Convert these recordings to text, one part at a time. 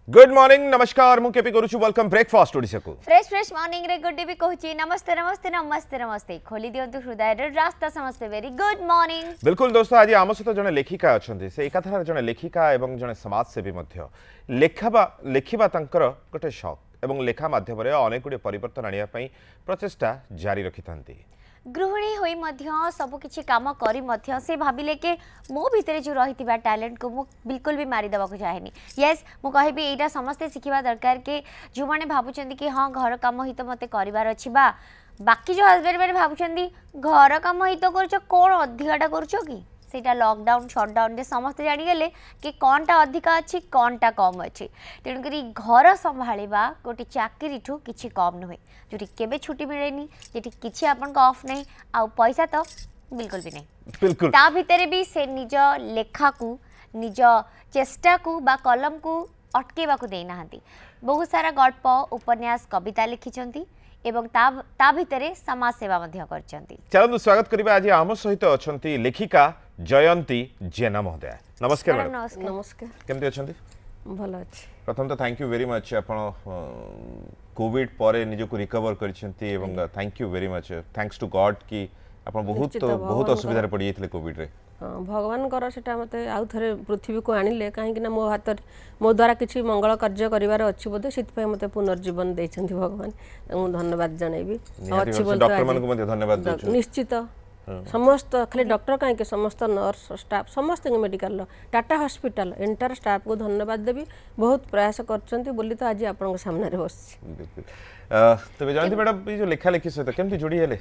Good morning नमस्कार मु KP करूछु welcome breakfast Odisha को फ्रेश फ्रेश मॉर्निंग रे गुड डे भी कहूची नमस्ते नमस्ते नमस्ते नमस्ते खोली दियंतु हृदय रे रास्ता समस्ते वेरी गुड मॉर्निंग। बिल्कुल दोस्तों आज आम सहित जने लेखिका अछंती से एकाथार जने लेखिका एवं जने समाजसेवी मध्य लेखिबा तांकर गोटे शौक एवं लेखा माध्यम रे अनेक गुडी परिवर्तन आनिया पई प्रचेष्टा जारी रखिथांती। गृहिणी होई मध्य सब किछि काम करी मध्य से भाबिले के मो भितरे जो रहितिबा टैलेंट को मु बिल्कुल भी मारी देबा को चाहेनी। यस मु कहबी एटा समस्ते सिखिबा दरकार के जो माने भाबुचंदी कि हां घर काम ही तो मते करिवार अछि बा बाकी जो हस्बैंड माने भाबुचंदी घर काम ही तो करछो कोन अधिकाटा करछो कि सेटा लॉकडाउन शटडाउन रे समस्त जानी गेले कि कोनटा अधिका अछि कोनटा कम अछि तेणु करी घर संभाळिबा गोटे चाकरी ठू किछि कम नुहे जोटी केबे छुट्टी मिलेनी जेटी किछि आपन को ऑफ नहीं आ पैसा तो बिल्कुल भी नहीं बिल्कुल ता भितरे भी से निज लेखा को निज चेष्टा को बा कलम को अटकेबा को देई नाहंती। बहुत सारा गल्प उपन्यास कविता लिखिचंती एवं ता भितरे समाज सेवा मध्य करचंती। चलନ୍ତୁ स्वागत करिबा आज आम सहित अछंती लेखिका जयंती जेना महोदय। नमस्कार मैडम मैडम। नमस्कार केमति अछंती? भल अच्छे प्रथम तो थैंक यू वेरी मच आपण कोविड परे निजको रिकवर करछंती एवं thank you very much thanks to God कि आपण बहुत असुविधा रे पड़ी जायतिले कोविड रे। हाँ भगवान से मत आउ थे पृथ्वी को आणिले कहीं मो हाथ मो द्वारा किसी मंगल कार्य कर अच्छी बोधे से मत पुनर्जीवन देते भगवान धन्यवाद जनइबी धन्यवाद निश्चित समस्त खाली डॉक्टर कहीं समस्त नर्स स्टाफ समस्त medical Tata hospital entire staff को धन्यवाद देवी बहुत प्रयास कर तो आज आप सामने बस तबे जानती मैडम ये जो लेखा लेखी सहित केमती जोड़ी हेले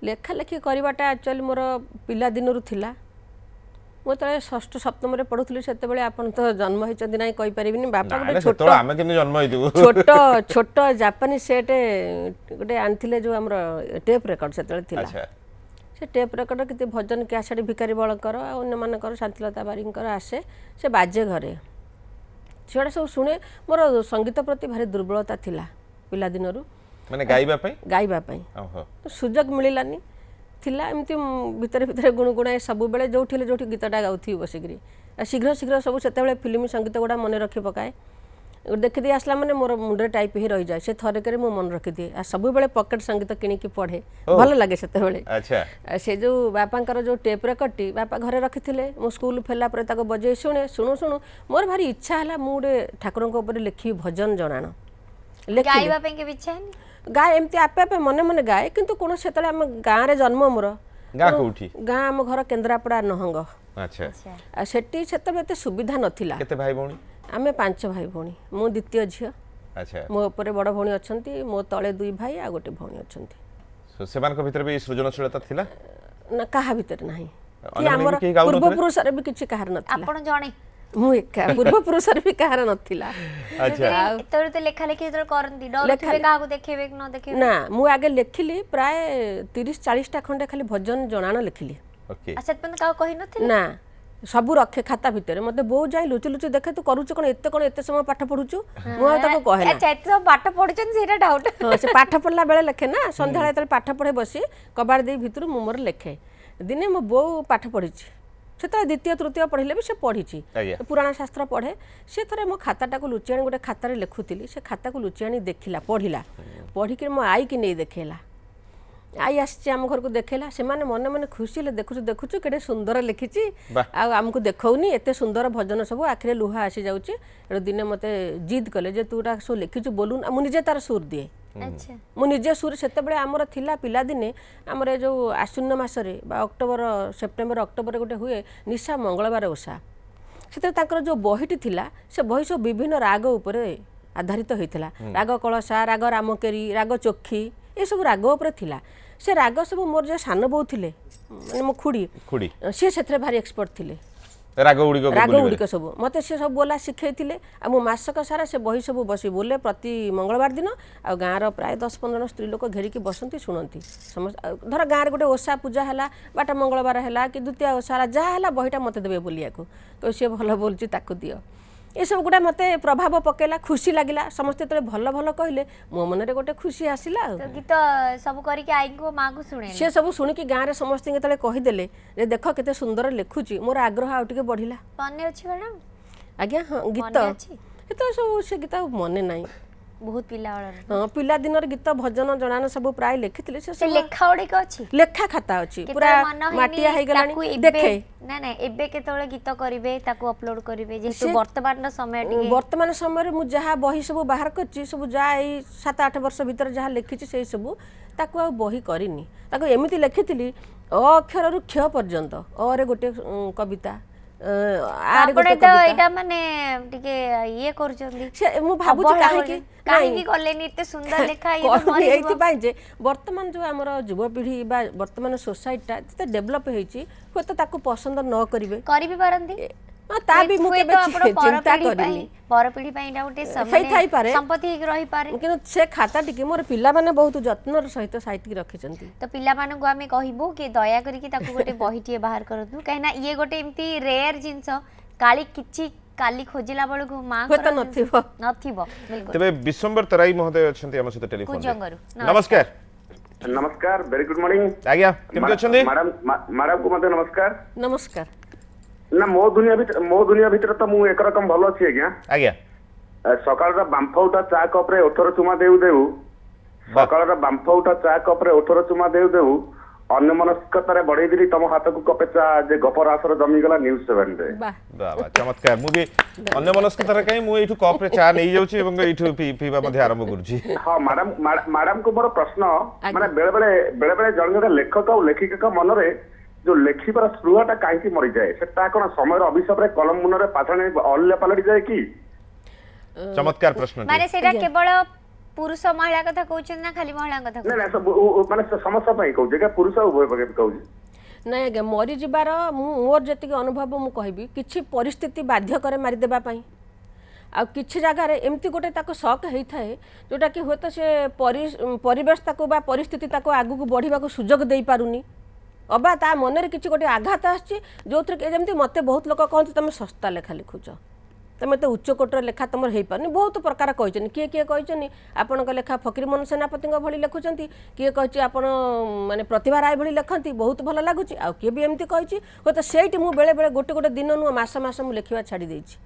लेखा लेखी करवाटा एक्चुअली मोर पिला दिन थिला मो तले षष्ठ सप्तम रे पढुथली सेते बेले आपन तो जन्म होइचंदी नै कहि परिबिनी बापा गोटे छोट आमे केमती जन्म होइदिबो छोट जापानी सेट गोटे आनथिले जो हमर टेप रेकॉर्ड सेते थिला अच्छा से टेप रेकॉर्ड किते भजन कैसेट भिकारी बळकर आ अन्य मानकर शांतिलता बारीकर आसे से बाजे घरे छेड़ा सब सुने मोर संगीत प्रति भारी दुर्बलता थिला पिला दिनरु माने गाइबा पई ओहो तो सुजग मिलिलानी थिला एमती भितर भितर गुणगुणाए सब बेले जोठी जोठी गीतटा गाउथी बसिकरी शीघ्र शीघ्र सब सेते बेले फिल्म संगीत गुड़ा मन रखी पकाए देखी दी आसला माने मोर मुंडे टाइप ही रही जाए से थरे करे मो मन रखी दिए आ सब बेले पॉकेट संगीत किनिकी पढ़े भल लागे सेते बेले अच्छा से जो बापांकर जो टेप रेकॉर्ड बापा घरे रखिथिले मो स्कूल फेला पर ताको बजे शुणे शुणु शुणु मोर भारी इच्छा हला मुडे ठाकुरन को ऊपर लिखी भजन जणान गाइबा पे के इच्छा है गाए एमती आपे आपे मने मने गाए किंतु कोन सेतले हम गाँ रे जन्म मोर गाँ कोठी गाँ हम घर केन्द्रापड़ा नहंग अच्छा आ सेठी सेते एते सुविधा नथिला केते भाई भौणी आमे 5 भाई भौणी मो द्वितीय झियो अच्छा मो ऊपर बड़ भौणी अछंती मो तळे 2 भाई आ गोटे भौणी अछंती सो सेमान को भीतर भी सृजनशीलता थिला ना काहा भीतर नाही कि हमर पूर्व पुरुष रे भी किछि काहर नथिला आपण जणे मु एका पूर्व पुरुष रे भी काहर नथिला अच्छा तोर तो लेखा लेखि तोर करंती डर थे काहा को देखेबे न देखेबे ना मु आगे लेखिली प्राय 30-40 टा खंडे खाली भजन जणान लेखिली ओके अच्छा तने काहा कहि नथिला ना सबू रखे खाता भितर मते बो जाई लुचि लुचि देखे तू करूछु कोन एते समय पाठ पढुछु मु ताको कहे ना अच्छा एते पाठ पढुछन सेटा डाउट हां से पाठ पढला बेले लेखे ना संध्याळे तले पाठ पढे बसी कबाड़ दे भितर मु मोर लेखे दिने मो बो पाठ पढिछि से द्वितीय तृतीय पढ़ले भी से पढ़ी पुराण शास्त्र पढ़े से थे मो खाताटा को लुचियाणी गोटे खातार लिखुली से खाता को लुचियाणी देखला पढ़ला पढ़िक मो आई कि नहीं देखेला आई आम घर को देखेला से माने मन मन खुशी देखु देखु केटे सुंदर लिखी आमको देखौनी एते सुंदर भजन सब आखिरे लुहा आसी जाऊँगी दिने मते जिद कले जे तूरा सब लिखिचु बोलू मुझे तार सुर दिए अच्छा मु निजे सुर सेते आमर थिला पिला दिने आमर जो आश्विन मासरे बा अक्टोबर सेप्टेम्बर अक्टोबर गोटे हुए निशा मंगलवार ओषा से जो बहीटी थिला से बही सब विभिन्न राग उपरे आधारित होइथिला राग कलसा राग रामकेरी राग चोखी ये सब राग उपरे थिला से राग सब मोर जो सान बो थिले माने मो खुड़ी से सेथरे भारी एक्सपर्ट थिले राग उड़िक सब मत से सब बोला शिखई आ मो मासक सारा से बही सब बसी बोले प्रति मंगलवार दिन आ गाँव प्राय 10-15 स्त्री लोक घेरिकी बसती शुणती समस्त धर गाँव गोटे ओषा पूजा है बाटा मंगलवार है कि द्वितीय ओषा जहाँ है बहीटा मत देवे बोलिया तो सी भल बोलूँ ताकू दियो ये सब गुड़ा मत प्रभाव पकेला खुशी लगिला समस्ते तो भल भल कहले मो मन रे गोटे खुशी आसिला गीत सब करके आई को माँ को शुणे से सब शुणिकी गाँव में समस्त कहीदेले देख केते सुंदर लिखुची मोर आग्रह आउ टिके बढ़िला पानी अछि मैडम आज्ञा हाँ गीत ଏତେ ସବୁ ସେ ଗୀତ ଆଉ ମନେ ନାହିଁ। ବହୁତ ପିଲା ବେଳର ହଁ ପିଲାଦିନର ଗୀତ ଭଜନ ଜଣାଣ ସବୁ ପ୍ରାୟ ଲେଖିଥିଲେ। ସେ ସେ ସବୁ ଲେଖା ଗୁଡିକ ଅଛି ଲେଖା ଖାତା ଅଛି ପୁରା ମାଟିଆ ହେଇଗଲାଣି ଦେଖେ। ନା ନା ଏବେ କେତେବେଳେ ଗୀତ କରିବେ ତାକୁ ଅପଲୋଡ କରିବେ ଯେହେତୁ ବର୍ତ୍ତମାନର ସମୟ ଟିକେ ବର୍ତ୍ତମାନ ସମୟରେ ମୁଁ ଯାହା ବହି ସବୁ ବାହାର କରିଛି ସବୁ ଯାହା ଏଇ 7-8 ବର୍ଷ ଭିତରେ ଯାହା ଲେଖିଛି ସେଇ ସବୁ ତାକୁ ଆଉ ବହି କରିନି। ତାକୁ ଏମିତି ଲେଖିଥିଲି ଅ ଅକ୍ଷରରୁ କ୍ଷ ପର୍ଯ୍ୟନ୍ତ ଅରେ ଗୋଟେ କବିତା ଆରେ ଆପଣ ଗୋଟେ ତ କବିତା। ଏଇଟା ମାନେ ଟିକେ ଇଏ କରୁଛନ୍ତି ସେ ମୁଁ ଭାବୁଛି କାହିଁକି କଲେନି ଏତେ ସୁନ୍ଦର ଲେଖା ଇଏ ତ ମରିଯିବ। ଏଇଥିପାଇଁ ଯେ ବର୍ତ୍ତମାନ ଯେଉଁ ଆମର ଯୁବପିଢ଼ି ବା ବର୍ତ୍ତମାନ ସୋସାଇଟିଟା ଯେତେ ଡେଭଲପ୍ ହେଇଛି ହୁଏତ ତାକୁ ପସନ୍ଦ ନ କରିବେ କରିବି ପାରନ୍ତି ତା ବି ମୁଁ କେବେ ଚିନ୍ତା କରିନି। ପରପିଢି ପାଇଁ ଏଇଟା ଗୋଟେ ହେଇଥାଇପାରେ ସମ୍ପତ୍ତି ହେଇକି ରହିପାରେ। କିନ୍ତୁ ସେ ଖାତା ଟିକେ ମୋର ପିଲାମାନେ ବହୁତ ଯତ୍ନର ସହିତ ସାଇତିକି ରଖିଛନ୍ତି। ତ ପିଲାମାନଙ୍କୁ ଆମେ କହିବୁ କି ଦୟା କରିକି ତାକୁ ଗୋଟେ ବହିଟିଏ ବାହାର କରନ୍ତୁ କାହିଁକିନା ଇଏ ଗୋଟେ ଏମିତି ରେୟାର ଜିନିଷ କାଳି କିଛି କାଲି ଖୋଜିଲା ବେଳକୁ ମା ହୁଏତ ନଥିବ। ବିଲକୁଲ। ତେବେ ବିଶ୍ୱମ୍ବର ତରାଇ ମହୋଦୟ ଅଛନ୍ତି ଆମ ସହିତ ଟେଲିଫୋନ କୁଜଙ୍ଗରୁ ନମସ୍କାର। नमस्कार वेरी गुड मॉर्निंग ଆଜ୍ଞା କେମିତି ଅଛନ୍ତି? मैडम को मते नमस्कार ନମସ୍କାର। ना मो दुनिया भीतर तो मु एक रकम भलो अछि आज्ञा ଆଜ୍ଞା सकाळ रा बांफौटा चा कप रे ओठर चुमा देउ देउ सकाळ रा बांफौटा चा कप रे ओठर चुमा देउ देउ अन्य मनस्कतारे बढ़ई दिली तम हाथ को कपे चा जे गपर आसर जमी गला न्यूज़ 7 रे ବାह वाह वाह चमत्कार मु भी अन्य मनस्कतार कहीं मु एठु कप रे चा नै जाउची एवं एठु पीवा मध्ये आरंभ करूची। हाँ मैडम को मोर प्रश्न माने बेले बेले जन जन लेखक और लेखिका का मन रे जो लेखिबार स्पृहाटा काहे मरी जाए सेटा कोन समय अभिशाप रे कलम मुनरे पाठने अल्ले पलटी जाए की? चमत्कार प्रश्न माने सेटा केवल पुरुष महिला कथा कहउछन ना खाली महिला कथा ना ना सब माने समस्या पई कहू जे पुरुष उभय पके कहू ନାଇଁ ଆଜ୍ଞା ମରିଯିବାର ମୋର ଯେତିକି ଅନୁଭବ ମୁଁ କହିବି କିଛି ପରିସ୍ଥିତି ବାଧ୍ୟ କରେ ମାରିଦେବା ପାଇଁ ଆଉ କିଛି ଜାଗାରେ ଏମିତି ଗୋଟେ ତାକୁ ସକ୍ ହେଇଥାଏ ଯେଉଁଟାକି ହୁଏତ ସେ ପରିବେଶ ତାକୁ ବା ପରିସ୍ଥିତି ତାକୁ ଆଗକୁ ବଢ଼ିବାକୁ ସୁଯୋଗ ଦେଇପାରୁନି ଅବା ତା ମନରେ କିଛି ଗୋଟେ ଆଘାତ ଆସିଛି ଯେଉଁଥିରେ କି ଯେମିତି ମୋତେ ବହୁତ ଲୋକ କହନ୍ତି ତୁମେ ଶସ୍ତା ଲେଖା ଲେଖୁଛ तुम तो उच्चकोटर लेखा तुम हो पारे बहुत प्रकार कहते किए किए कहते आपण लेखा फकीरमोहन सेनापति भली लिखुंट किए कही आप माने प्रतिभा राय भली लिखती बहुत भल लगुच आ किए भी एमती कही हे तो से बेले बेले गोटे गोटे दिन नुह मास मास मुझे लिखा छाड़ी देछि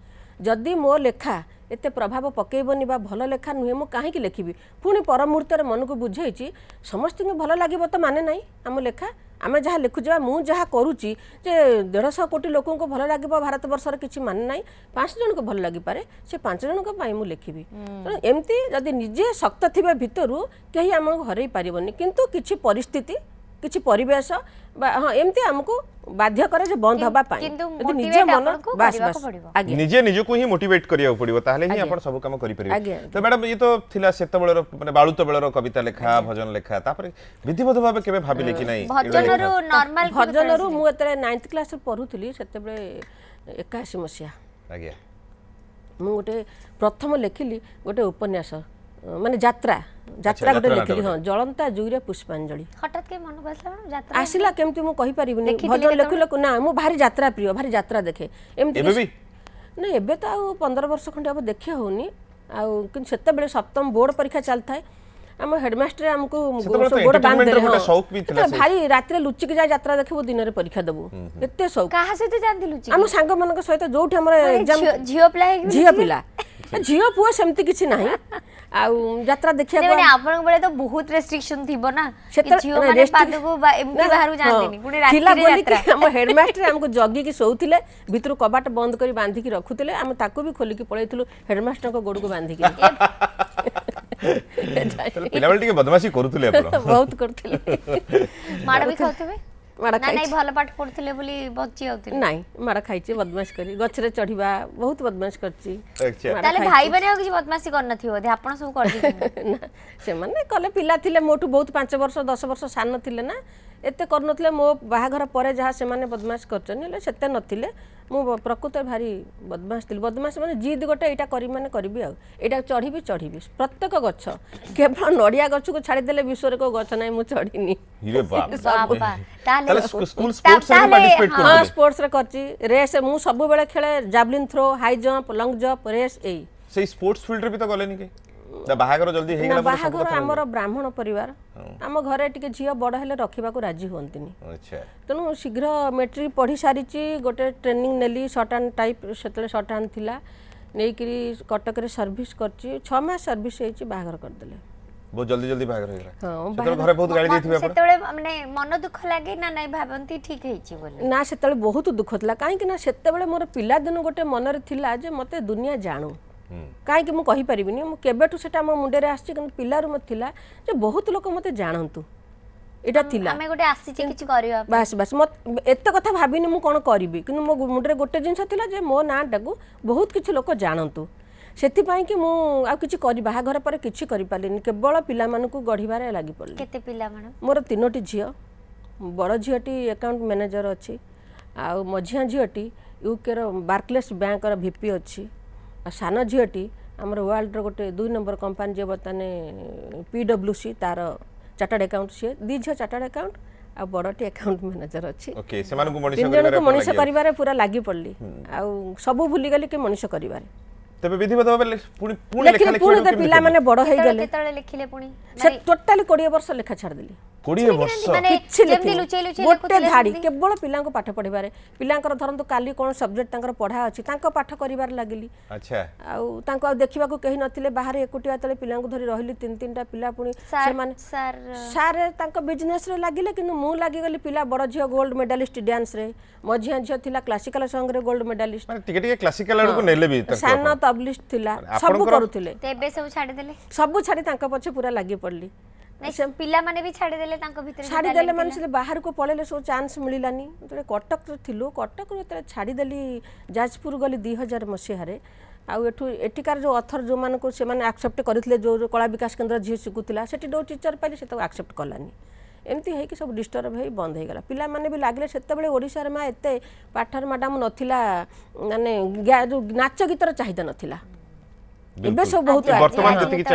जदि मो लेखा एते प्रभाव पकेबनी बा भल लेखा नुहे मु कहीं लिखी पुणी पर मुहूर्त मन को बुझे समस्त भल लगे तो माने ना आम लेखा आम जहाँ लिखुचा मुझे करुच्ची 150 कोटी लोक भल लगे भारत वर्षर किसी माने ना 5 जन को भल लगिपारे से 5 जन मुझे लिखी तेणु एमती जदि निजे शक्त थे भितर कहीं आम हरई पारबनी किंतु किसी परिस्थिति किसी परिवेश हाँ एमती आमको बाध्य करे जे बंद हबा पाई निजे मन बस बस आगे निजे निजको ही मोटिवेट करिया पड़िबो ताहले ही आपण सब काम करि परिबे। तो मैडम ये तो थिला सेत बेलर माने बाळुत बेलर कविता लेखा भजन लेखा तापर विधिवत भाबे केबे भाबिले कि नाही भजनरु नॉर्मल भजनरु मु एतरे 9th क्लास रे पढुथली सेते बेले 81 मसिया आज्ञा मु गोटे प्रथम लेखिली गोटे उपन्यास माने यात्रा यात्रा गोटे लिखिली हाँ जलंता जुईरे पुष्पांजलि हठात के मन बसला यात्रा आसिला केमती मु कहि परिबिनी भजन लेखु लेखु ना मु भारी यात्रा प्रिय भारी यात्रा देखे एमती एबे भी ना एबे तो 15 वर्ष खंडे अब देखि होनी आ किन सेते बेले सप्तम बोर्ड परीक्षा चलथाय आम हेडमास्टर आमको गोड़ बांध दे भारी रात लुचिक जाए यात्रा देखबो दिन रे परीक्षा देबो एते शौक कहा सहित जानती लुचि आम सांग मनक सहित जोठी हमर एग्जाम झियो पिला झील पुओ सेमती किछि नाही आ यात्रा देखिया माने आपन बेले तो बहुत रेस्ट्रिक्शन थिबो ना झियो माने पादको एमती बाहरु जानतेनी पुनी रात रे यात्रा हम हेडमास्टर हमको जगी की सोउथिले भितर कबाट बंद करी बांधी की रखुथिले हम ताको भी खोली की पळैथिलु हेडमास्टर को गोड़ को बांधी की पिला बेले टिके बदमाशी करूथले आपण बहुत करथिले माड़ भी खाउथबे माड़ ना नहीं भल पाठ पढुथिले बोली बच्ची आउथिले नहीं माड़ खाइचे बदमाश करी गछरे चढ़ीबा बहुत बदमाश करची अच्छा ताले भाई बने किसी बदमाशी करन थियो दे आपण सब कर दी ना से माने कले पिला थिले मोठू बहुत 5 वर्ष 10 वर्ष सान थिले ना एते करनथिले मो बाहाघर परे जहाँ से माने बदमाश करचनी सेते नथिले मु प्रकृत भारी बदमाश थिल बदमाश माने जिद गोटे एटा करी माने करबी आ एटा चढ़ीबी प्रत्येक गछ केवल नडिया गछ को छाड़ी देले विश्व को गछ नाही मु चढ़ीनी रे बाप बाबा ताले स्कूल स्पोर्ट्स रे पार्टिसिपेट कर हां स्पोर्ट्स रे करची रेस मु सब बेले खेले javelin throw high jump long jump race एई से स्पोर्ट्स फील्ड रे भी तो गले नी के बाहागर जल्दी हे गेला बाहागर हमर ब्राह्मण परिवार आम घरे टिके झियो बड़ हेले रखिबा को राजी होंतिनी अच्छा तेणु शीघ्र मेट्रिक पढ़ी सारी गोटे ट्रेनिंग नेली शॉर्ट हैंड टाइप से शॉर्ट हैंड थिला ନେଇକିରି କଟକରେ ସର୍ଭିସ୍ କରିଛି 6 ମାସ ସର୍ଭିସ୍ ହେଇଛି ବାହାଘର କରିଦେଲେ। ବହୁତ ଜଲ୍ଦି ଜଲ୍ଦି ବାହାଘର ହେଇଗଲା। ହଁ, ସେତେବେଳେ ଘରେ ବହୁତ ଗାଳି ଦେଇଥିବେ ଆପଣ। ସେତେବେଳେ ମାନେ ମନ ଦୁଃଖ ଲାଗେ ନା ନାଇଁ ଭାବନ୍ତି ଠିକ ହେଇଛି ବୋଲି? ନା ସେତେବେଳେ ବହୁତ ଦୁଃଖ ଥିଲା, କାହିଁକି ନା ସେତେବେଳେ ମୋର ପିଲାଦିନୁ ଗୋଟେ ମନରେ ଥିଲା ଯେ ମୋତେ ଦୁନିଆ ଜାଣୁ। କାହିଁକି ମୁଁ କହିପାରିବିନି, ମୁଁ କେବେଠୁ ସେଟା ମୋ ମୁଣ୍ଡରେ ଆସିଛି, କିନ୍ତୁ ପିଲାରୁ ମୋତେ ଥିଲା ଯେ ବହୁତ ଲୋକ ମୋତେ ଜାଣନ୍ତୁ, ଏଇଟା ଥିଲା। ଆମେ ଗୋଟେ ଆସିଛି କିଛି କରିବା ପାଇଁ। ବାସ୍ ବାସ୍ ଏତେ କଥା ଭାବିନି ମୁଁ କ'ଣ କରିବି, କିନ୍ତୁ ମୋ ମୁଣ୍ଡରେ ଗୋଟେ ଜିନିଷ ଥିଲା ଯେ ମୋ ନାଁଟାକୁ ବହୁତ କିଛି ଲୋକ ଜାଣନ୍ତୁ। ସେଥିପାଇଁ କି ମୁଁ ଆଉ କିଛି ବାହାଘର ପରେ କିଛି କରିପାରିଲିନି, କେବଳ ପିଲାମାନଙ୍କୁ ଗଢ଼ିବାରେ ଲାଗି ପଡ଼ିଲି। କେତେ ପିଲା ମ୍ୟାଡ଼ାମ? ମୋର 3ଟି ଝିଅ, ବଡ଼ ଝିଅଟି ଆକାଉଣ୍ଟ ମ୍ୟାନେଜର ଅଛି, ଆଉ ମଝିଆ ଝିଅଟି ୟୁକେର ବାର୍କଲେସ୍ ବ୍ୟାଙ୍କର ଭିପି ଅଛି, ଆଉ ସାନ ଝିଅଟି ଆମର ୱାର୍ଲଡର ଗୋଟେ 2 ନମ୍ବର କମ୍ପାନୀ ଯେ ବର୍ତ୍ତମାନ PwC ତାର ଚାର୍ଟାର୍ଡ ଆକାଉଣ୍ଟ, ସିଏ 2 ଝିଅ ଚାର୍ଟାର୍ଡ ଆକାଉଣ୍ଟ ଆଉ ବଡ଼ଟି ଆକାଉଣ୍ଟ ମ୍ୟାନେଜର ଅଛି। ଓକେ, ସେମାନଙ୍କୁ ମଣିଷ 3 ଜଣଙ୍କୁ ମଣିଷ କରିବାରେ ପୁରା ଲାଗି ପଡ଼ିଲି, ଆଉ ସବୁ ଭୁଲିଗଲି କି ମଣିଷ କରିବାରେ। ତେବେ ବିଧିବଦ୍ଧ ଭାବେ ପୁଣି ଲେଖିଲି, ପୁଣି ତ ପିଲାମାନେ ବଡ଼ ହେଇଗଲେ, କେତେବେଳେ ଲେଖିଲେ ପୁଣି? ସେ ଟୋଟାଲି 20 ବର୍ଷ ଲେଖା ଛାଡ଼ିଦେଲି। 20 ବର୍ଷ ମାନେ କିଛି ଯେମିତି ଲେଖିନି, ଲୁଚେଇ ଲୁଚେଇ ଗୋଟେ ଲେଖୁଥିଲେ ଧାଡ଼ି ସେମିତି? କେବଳ ପିଲାଙ୍କୁ ପାଠ ପଢ଼ିବାରେ। ପିଲାଙ୍କର ଧରନ୍ତୁ କାଲି କ'ଣ ସବଜେକ୍ଟ ତାଙ୍କର ପଢ଼ା ଅଛି, ତାଙ୍କ ପାଠ କରିବାରେ ଲାଗିଲି। ଆଚ୍ଛା, ଆଉ ତାଙ୍କୁ ଆଉ ଦେଖିବାକୁ କେହି ନଥିଲେ, ବାହାରେ ଏକୁଟିଆ ଯେତେବେଳେ ପିଲାଙ୍କୁ ଧରି ରହିଲି, 3-3ଟା ପିଲା, ପୁଣି ସେମାନେ ସାର୍ ତାଙ୍କ ବିଜନେସରେ ଲାଗିଲେ, କିନ୍ତୁ ମୁଁ ଲାଗିଗଲି ପିଲା। ବଡ଼ ଝିଅ ଗୋଲ୍ଡ ମେଡାଲିଷ୍ଟ ଡ୍ୟାନ୍ସରେ, ମଝିଆ ଝିଅ ଥିଲା କ୍ଲାସିକାଲ ସଙ୍ଗରେ ଗୋଲ୍ଡ ମେଡାଲିଷ୍ଟ, ମାନେ ଟିକେ ଟିକେ କ୍ଲାସିକାଲ ଆଡକୁ ନେଲେ ବି ତାଙ୍କୁ ସାନ ଆପଣ। ତବଲିଷ୍ଟ ଥିଲା, ସବୁ କରୁଥିଲେ। ଏବେ ସବୁ ଛାଡ଼ିଦେଲେ? ସବୁ ଛାଡ଼ି ତାଙ୍କ ପଛେ ପୁରା ଲାଗି ପଡ଼ିଲି। ପିଲାମାନେ ବି ଛାଡ଼ିଦେଲେ ତାଙ୍କ ଭିତରେ? ଛାଡ଼ିଦେଲେ ମାନେ ସେ ବାହାରକୁ ପଳେଇଲେ, ସବୁ ଚାନ୍ସ ମିଳିଲାନି। ଯେତେବେଳେ କଟକରେ ଥିଲୁ, କଟକରୁ ଯେତେବେଳେ ଛାଡ଼ିଦେଲି, ଯାଜପୁର ଗଲି 2000 ମସିହାରେ। ଆଉ ଏଠିକାର ଯେଉଁ ଅଥର ଯେଉଁମାନଙ୍କୁ ସେମାନେ ଆକ୍ସେପ୍ଟ କରିଥିଲେ, ଯେଉଁ କଳା ବିକାଶ କେନ୍ଦ୍ର ଝିଅ ଶିଖୁଥିଲା, ସେଠି ଯେଉଁ ଟିଚର ପାଇଲି ସେ ତାକୁ ଆକ୍ସେପ୍ଟ କଲାନି। ଏମିତି ହେଇକି ସବୁ ଡିଷ୍ଟର୍ବ ହେଇ ବନ୍ଦ ହେଇଗଲା। ପିଲାମାନେ ବି ଲାଗିଲେ। ସେତେବେଳେ ଓଡ଼ିଶାରେ ମା ଏତେ ପାଠର ମ୍ୟାଡ଼ାମ ନଥିଲା, ମାନେ ଯେଉଁ ନାଚ ଗୀତର ଚାହିଦା ନଥିଲା। ଏବେ ସବୁ ବହୁତ ବର୍ତ୍ତମାନ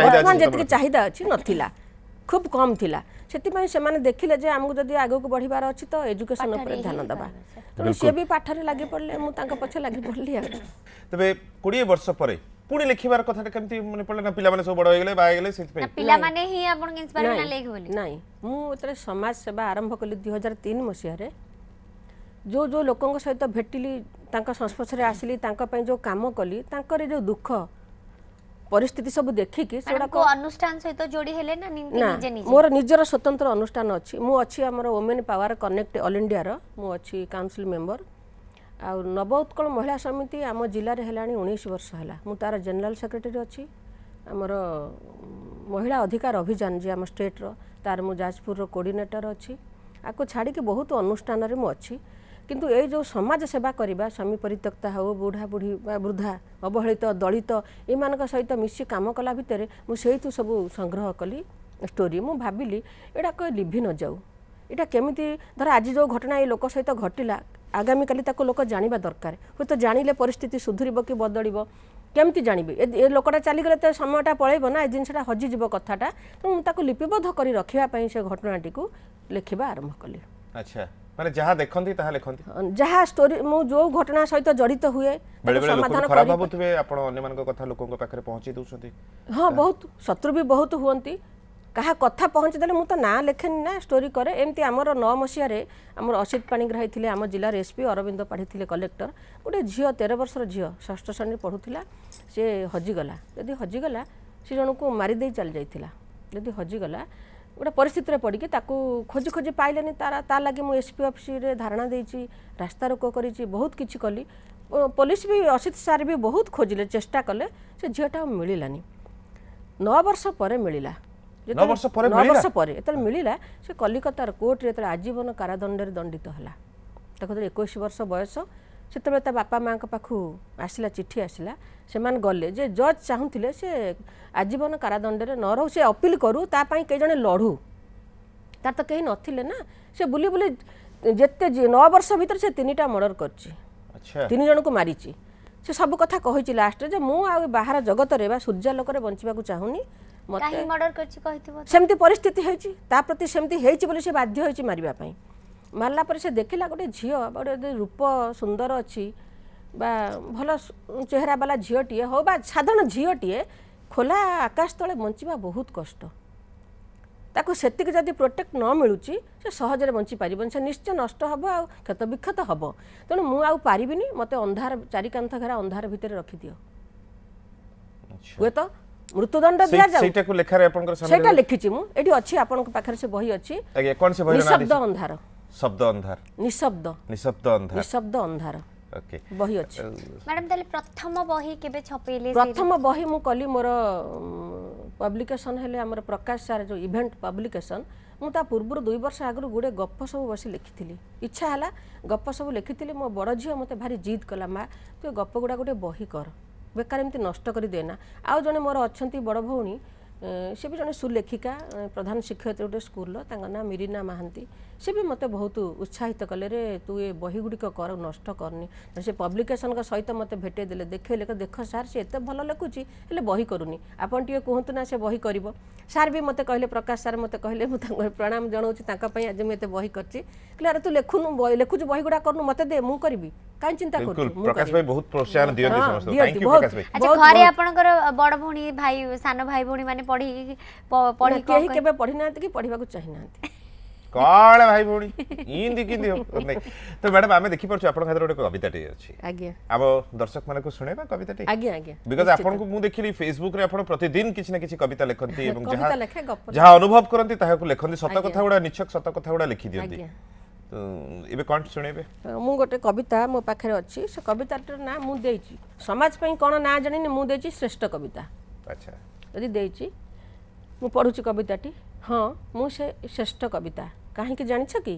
ଯେତିକି ଚାହିଦା ଅଛି ନଥିଲା, খুব কম ଥିଲା। ସେଥିପାଇଁ ସେମାନେ ଦେଖିଲେ ଯେ ଆମକୁ ଯଦି ଆଗକୁ ବଢ଼ିବାର ଅଛି ତ ଏଜୁକେସନ୍ ଉପରେ ଧ୍ୟାନ ଦେବା। ତେଣୁ ସିଏ ବି ପାଠରେ ଲାଗି ପଡ଼ିଲେ, ମୁଁ ତାଙ୍କ ପଛେ ଲାଗି ପଡ଼ିଲି। ଆଉ ତେବେ 20 ବର୍ଷ ପରେ ପୁଣି ଲେଖିବାର କଥାଟା କେମିତି ମନେ ପଡ଼ିଲା? ନା ପିଲାମାନେ ସବୁ ବଡ଼ ହେଇଗଲେ, ବାହା ହେଇଗଲେ, ସେଥିପାଇଁ? ପିଲାମାନେ ହିଁ ଆପଣଙ୍କୁ ଇନ୍ସପାୟାର ହେଲା ଲେଖ ବୋଲି? ନାଇଁ, ମୁଁ ଯେତେବେଳେ ସମାଜ ସେବା ଆରମ୍ଭ କଲି 2003 ମସିହାରେ, ଯେଉଁ ଲୋକଙ୍କ ସହିତ ଭେଟିଲି, ତାଙ୍କ ସଂସ୍ପର୍ଶରେ ଆସିଲି, ତାଙ୍କ ପାଇଁ ଯେଉଁ କାମ କଲି, ତାଙ୍କର ଯେଉଁ ଦୁଃଖ ପରିସ୍ଥିତି ସବୁ ଦେଖିକି ସେଗୁଡାକ ଅନୁଷ୍ଠାନ ସହିତ ଯୋଡ଼ି ହେଲେ ନା ନିଜେ ନିଜେ? ମୋର ନିଜର ସ୍ୱତନ୍ତ୍ର ଅନୁଷ୍ଠାନ ଅଛି। ମୁଁ ଅଛି ଆମର ଓମେନ୍ ପାୱାର କନେକ୍ଟ ଅଲ୍ ଇଣ୍ଡିଆର, ମୁଁ ଅଛି କାଉନସିଲ୍ ମେମ୍ବର। ଆଉ ନବ ଉତ୍କଳ ମହିଳା ସମିତି ଆମ ଜିଲ୍ଲାରେ ହେଲାଣି 19 ବର୍ଷ ହେଲା। ମୁଁ ତାର ଜେନେରାଲ ସେକ୍ରେଟାରୀ ଅଛି। ଆମର ମହିଳା ଅଧିକାର ଅଭିଯାନ ଯେ ଆମ ଷ୍ଟେଟ୍ର, ତାର ମୁଁ ଯାଜପୁରର କୋର୍ଡିନେଟର ଅଛି। ଆକୁ ଛାଡ଼ିକି ବହୁତ ଅନୁଷ୍ଠାନରେ ମୁଁ ଅଛି। କିନ୍ତୁ ଏଇ ଯେଉଁ ସମାଜ ସେବା କରିବା, ସ୍ୱାମୀ ପରିତ୍ୟକ୍ତା ହେଉ, ବୁଢ଼ା ବୁଢ଼ୀ ବା ବୃଦ୍ଧା, ଅବହେଳିତ, ଦଳିତ, ଏମାନଙ୍କ ସହିତ ମିଶି କାମ କଲା ଭିତରେ ମୁଁ ସେଇଠୁ ସବୁ ସଂଗ୍ରହ କଲି ଷ୍ଟୋରି। ମୁଁ ଭାବିଲି ଏଇଟା ଲିଭି ନ ଯାଉ, ଏଇଟା କେମିତି, ଧର ଆଜି ଯେଉଁ ଘଟଣା ଏ ଲୋକ ସହିତ ଘଟିଲା, ଆଗାମୀକାଲି ତାକୁ ଲୋକ ଜାଣିବା ଦରକାର। ହୁଏତ ଜାଣିଲେ ପରିସ୍ଥିତି ସୁଧୁରିବ କି ବଦଳିବ, କେମିତି ଜାଣିବେ? ଏ ଲୋକଟା ଚାଲିଗଲେ ତ ସମୟଟା ପଳେଇବ ନା, ଏ ଜିନିଷଟା ହଜିଯିବ କଥାଟା। ତେଣୁ ମୁଁ ତାକୁ ଲିପିବଦ୍ଧ କରି ରଖିବା ପାଇଁ ସେ ଘଟଣାଟିକୁ ଲେଖିବା ଆରମ୍ଭ କଲି। ଆଚ୍ଛା, ମାନେ ଯାହା ଦେଖନ୍ତି ତାହା ଲେଖନ୍ତି? ଯାହା ଷ୍ଟୋରି, ମୁଁ ଯେଉଁ ଘଟଣା ସହିତ ଜଡ଼ିତ ହୁଏ ସମାଧାନ ଖରାପ ଭାବୁଥିବେ ଆପଣ, ଅନ୍ୟମାନଙ୍କ କଥା ଲୋକଙ୍କ ପାଖରେ ପହଞ୍ଚେଇ ଦେଉଛନ୍ତି? ହଁ, ବହୁତ ଶତ୍ରୁ ବି ବହୁତ ହୁଅନ୍ତି। କାହା କଥା ପହଞ୍ଚି ଦେଲେ ମୁଁ ତ ନାଁ ଲେଖେନି ନା, ଷ୍ଟୋରି କରେ। ଏମିତି ଆମର 9 ମସିହାରେ ଆମର ଅସିତ ପାଣିଗ୍ରାହୀ ଥିଲେ ଆମ ଜିଲ୍ଲାର ଏସ୍ପି, ଅରବିନ୍ଦ ପାଢ଼ୀ ଥିଲେ କଲେକ୍ଟର। ଗୋଟେ ଝିଅ 13 ବର୍ଷର ଝିଅ 6ଠ ଶ୍ରେଣୀରେ ପଢ଼ୁଥିଲା, ସେ ହଜିଗଲା। ଯଦି ହଜିଗଲା, ସେ ଜଣକୁ ମାରିଦେଇ ଚାଲି ଯାଇଥିଲା। ଯଦି ହଜିଗଲା, ଗୋଟେ ପରିସ୍ଥିତିରେ ପଡ଼ିକି ତାକୁ ଖୋଜି ଖୋଜି ପାଇଲେନି, ତା ଲାଗି ମୁଁ ଏସ୍ପି ଅଫିସରେ ଧାରଣା ଦେଇଛି, ରାସ୍ତା ରୋକ କରିଛି, ବହୁତ କିଛି କଲି। ପୋଲିସ ବି, ଅସିତ ସାର୍ ବି ବହୁତ ଖୋଜିଲେ, ଚେଷ୍ଟା କଲେ, ସେ ଝିଅଟା ମିଳିଲାନି। 9 ବର୍ଷ ପରେ ମିଳିଲା। 9 ବର୍ଷ ପରେ ଯେତେବେଳେ ମିଳିଲା, ସେ କଲିକତାର କୋର୍ଟରେ ଯେତେବେଳେ ଆଜୀବନ କାରାଦଣ୍ଡରେ ଦଣ୍ଡିତ ହେଲା। ତାକୁ ଯେତେବେଳେ 21 ବର୍ଷ ବୟସ, ସେତେବେଳେ ତା ବାପା ମାଆଙ୍କ ପାଖକୁ ଆସିଲା, ଚିଠି ଆସିଲା। ସେମାନେ ଗଲେ ଯେ ଜଜ୍ ଚାହୁଁଥିଲେ ସେ ଆଜୀବନ କାରାଦଣ୍ଡରେ ନ ରହୁ, ସେ ଅପିଲ କରୁ, ତା ପାଇଁ କେହି ଜଣେ ଲଢ଼ୁ। ତାର ତ କେହି ନଥିଲେ ନା, ସେ ବୁଲି ବୁଲି ଯେତେ 9 ବର୍ଷ ଭିତରେ ସେ 3ଟା ମର୍ଡର କରିଛି, 3 ଜଣଙ୍କୁ ମାରିଛି। ସେ ସବୁ କଥା କହିଛି ଲାଷ୍ଟରେ ଯେ ମୁଁ ଆଉ ବାହାର ଜଗତରେ ବା ସୂର୍ଯ୍ୟାଲୋକରେ ବଞ୍ଚିବାକୁ ଚାହୁଁନି। କାହିଁ ମର୍ଡର କରିଛି କହିଥିବ? ସେମିତି ପରିସ୍ଥିତି ହେଇଛି, ତା ପ୍ରତି ସେମିତି ହେଇଛି ବୋଲି ସେ ବାଧ୍ୟ ହେଇଛି ମାରିବା ପାଇଁ। ମାରିଲା ପରେ ସେ ଦେଖିଲା ଗୋଟେ ଝିଅ, ଗୋଟେ ରୂପ ସୁନ୍ଦର ଅଛି, ବା ଭଲ ଚେହେରା ବାଲା ଝିଅଟିଏ ହଉ, ବା ସାଧାରଣ ଝିଅଟିଏ, ଖୋଲା ଆକାଶ ତଳେ ବଞ୍ଚିବା ବହୁତ କଷ୍ଟ। ତାକୁ ସେତିକି ଯଦି ପ୍ରୋଟେକ୍ଟ ନ ମିଳୁଛି, ସେ ସହଜରେ ବଞ୍ଚିପାରିବନି, ସେ ନିଶ୍ଚୟ ନଷ୍ଟ ହେବ, ଆଉ କ୍ଷତବିକ୍ଷତ ହେବ। ତେଣୁ ମୁଁ ଆଉ ପାରିବିନି, ମୋତେ ଅନ୍ଧାର, ଚାରିକାନ୍ଥ ଘେରା ଅନ୍ଧାର ଭିତରେ ରଖିଦିଅ। हुए तो मृत्युदंड दिया जाऊ ସେଇଟା କୁ ଲେଖାରେ ଆପଣଙ୍କର ସେଇଟା ଲେଖିଛି ମୁଁ ଏଠି ଅଛି ଆପଣଙ୍କ ପାଖରେ ସେ ବହି ଅଛି ଆଜ୍ଞା କଣ ସେ ବହିର ନାଁ ନିଶବ୍ଦ ଅନ୍ଧାର ଶବ୍ଦ ଅନ୍ଧାର ନିଶବ୍ଦ ଅନ୍ଧାର ନିଶବ୍ଦ ଅନ୍ଧାର ଓକେ ବହି ଅଛି ମ୍ୟାଡାମ ତାହେଲେ ପ୍ରଥମ ବହି କେବେ ଛପେଇଲେ ପ୍ରଥମ ବହି ମୁଁ କଲି ମୋର ପବ୍ଲିକେସନ୍ ହେଲେ ଆମର ପ୍ରକାଶ ସାର୍ ଯେଉଁ ଇଭେଣ୍ଟ ପବ୍ଲିକେସନ୍ ମୁଁ ତା ପୂର୍ବରୁ 2 ବର୍ଷ ଆଗରୁ ଗୁଡ଼େ ଗପ ସବୁ ବସି ଲେଖିଥିଲି ଇଚ୍ଛା ହେଲା ଗପ ସବୁ ଲେଖିଥିଲି ମୋ ବଡ଼ ଝିଅ ମୋତେ ଭାରି ଜିଦ୍ କଲା ମା ତୁ ଏ ଗପ ଗୁଡ଼ା ଗୋଟେ ବହି କର ବେକାର ଏମିତି ନଷ୍ଟ କରିଦେନା ଆଉ ଜଣେ ମୋର ଅଛନ୍ତି ବଡ଼ ଭଉଣୀ ସେ ବି ଜଣେ ସୁଲେଖିକା ପ୍ରଧାନ ଶିକ୍ଷୟିତ୍ରୀ ଗୋଟେ ସ୍କୁଲର ତାଙ୍କ ନାଁ ମିରିନା ମହାନ୍ତି ସେ ବି ମୋତେ ବହୁତ ଉତ୍ସାହିତ କଲେ ରେ ତୁ ଏ ବହି ଗୁଡ଼ିକ କର ନଷ୍ଟ କରନି ସେ ପବ୍ଲିକେସନ୍ଙ୍କ ସହିତ ମୋତେ ଭେଟେଇ ଦେଲେ ଦେଖେଇଲେ ଦେଖ ସାର୍ ସେ ଏତେ ଭଲ ଲେଖୁଛି ହେଲେ ବହି କରୁନି ଆପଣ ଟିକେ କୁହନ୍ତୁ ନା ସେ ବହି କରିବ ସାର୍ ବି ମୋତେ କହିଲେ ପ୍ରକାଶ ସାର୍ ମୋତେ କହିଲେ ମୁଁ ତାଙ୍କୁ ପ୍ରଣାମ ଜଣାଉଛି ତାଙ୍କ ପାଇଁ ଆଜି ମୁଁ ଏତେ ବହି କରିଛି କହିଲେ ଆରେ ତୁ ଲେଖୁଛୁ ବହି ଗୁଡ଼ା କରୁନୁ ମୋତେ ଦେ ମୁଁ କରିବି କାହିଁ ଚିନ୍ତା କରୁଛୁ ପ୍ରକାଶ ଭାଇ ବହୁତ ପ୍ରୋତ୍ସାହନ ଦିଅନ୍ତି ସମସ୍ତଙ୍କୁ ଦିଅନ୍ତି, ଥ୍ୟାଙ୍କ ୟୁ ପ୍ରକାଶ ଭାଇ ଆଚ୍ଛା ଘରେ ଆପଣଙ୍କର ବଡ ଭଉଣୀ ଭାଇ ସାନ ଭାଇ ଭଉଣୀ ମାନେ ପଢି କେହି କେବେ ପଢି ନାହାନ୍ତି କି ପଢିବାକୁ ଚାହିଁ ନାହାନ୍ତି କଣ ଭାଇ ଭଉଣୀ ଇନ୍ତି କିନ୍ତି ନାଇଁ ତ ମ୍ୟାଡାମ ଆମେ ଦେଖିପାରୁଛୁ ଆପଣଙ୍କ ହାତରେ ଗୋଟେ କବିତାଟେ ଅଛି ଆଜ୍ଞା ଆମ ଦର୍ଶକ ମାନଙ୍କୁ ଶୁଣେଇବା କବିତାଟି ଆଜ୍ଞା ଆଜ୍ଞା ବିକଜ ଆପଣଙ୍କୁ ମୁଁ ଦେଖିଲି ଫେସବୁକ ରେ ଆପଣ ପ୍ରତିଦିନ କିଛି ନା କିଛି କବିତା ଲେଖନ୍ତି ଏବଂ କବିତା ଲେଖେ ଗପ ଯାହା ଅନୁଭବ କରନ୍ତି ତାହାକୁ ଲେଖନ୍ତି ସତ କଥା ଗୁଡ଼ା ନିଛକ ସତ କଥା ଗୁଡ଼ା ଲେଖି ଦିଅନ୍ତି ଆଜ୍ଞା ତ ଏବେ କଣ ଶୁଣେଇବେ ମୁଁ ଗୋଟେ କବିତା ମୋ ପାଖରେ ଅଛି ସେ କବିତାଟାର ନାଁ ମୁଁ ଦେଇଛି ସମାଜ ପାଇଁ କ'ଣ ନାଁ ଜାଣିନି ମୁଁ ଦେଇଛି ଶ୍ରେଷ୍ଠ କବିତା ଆଚ୍ଛା ଯଦି ଦେଇଛି ମୁଁ ପଢ଼ୁଛି କବିତାଟି ହଁ ମୁଁ ସେ ଶ୍ରେଷ୍ଠ କବିତା କାହିଁକି ଜାଣିଛ କି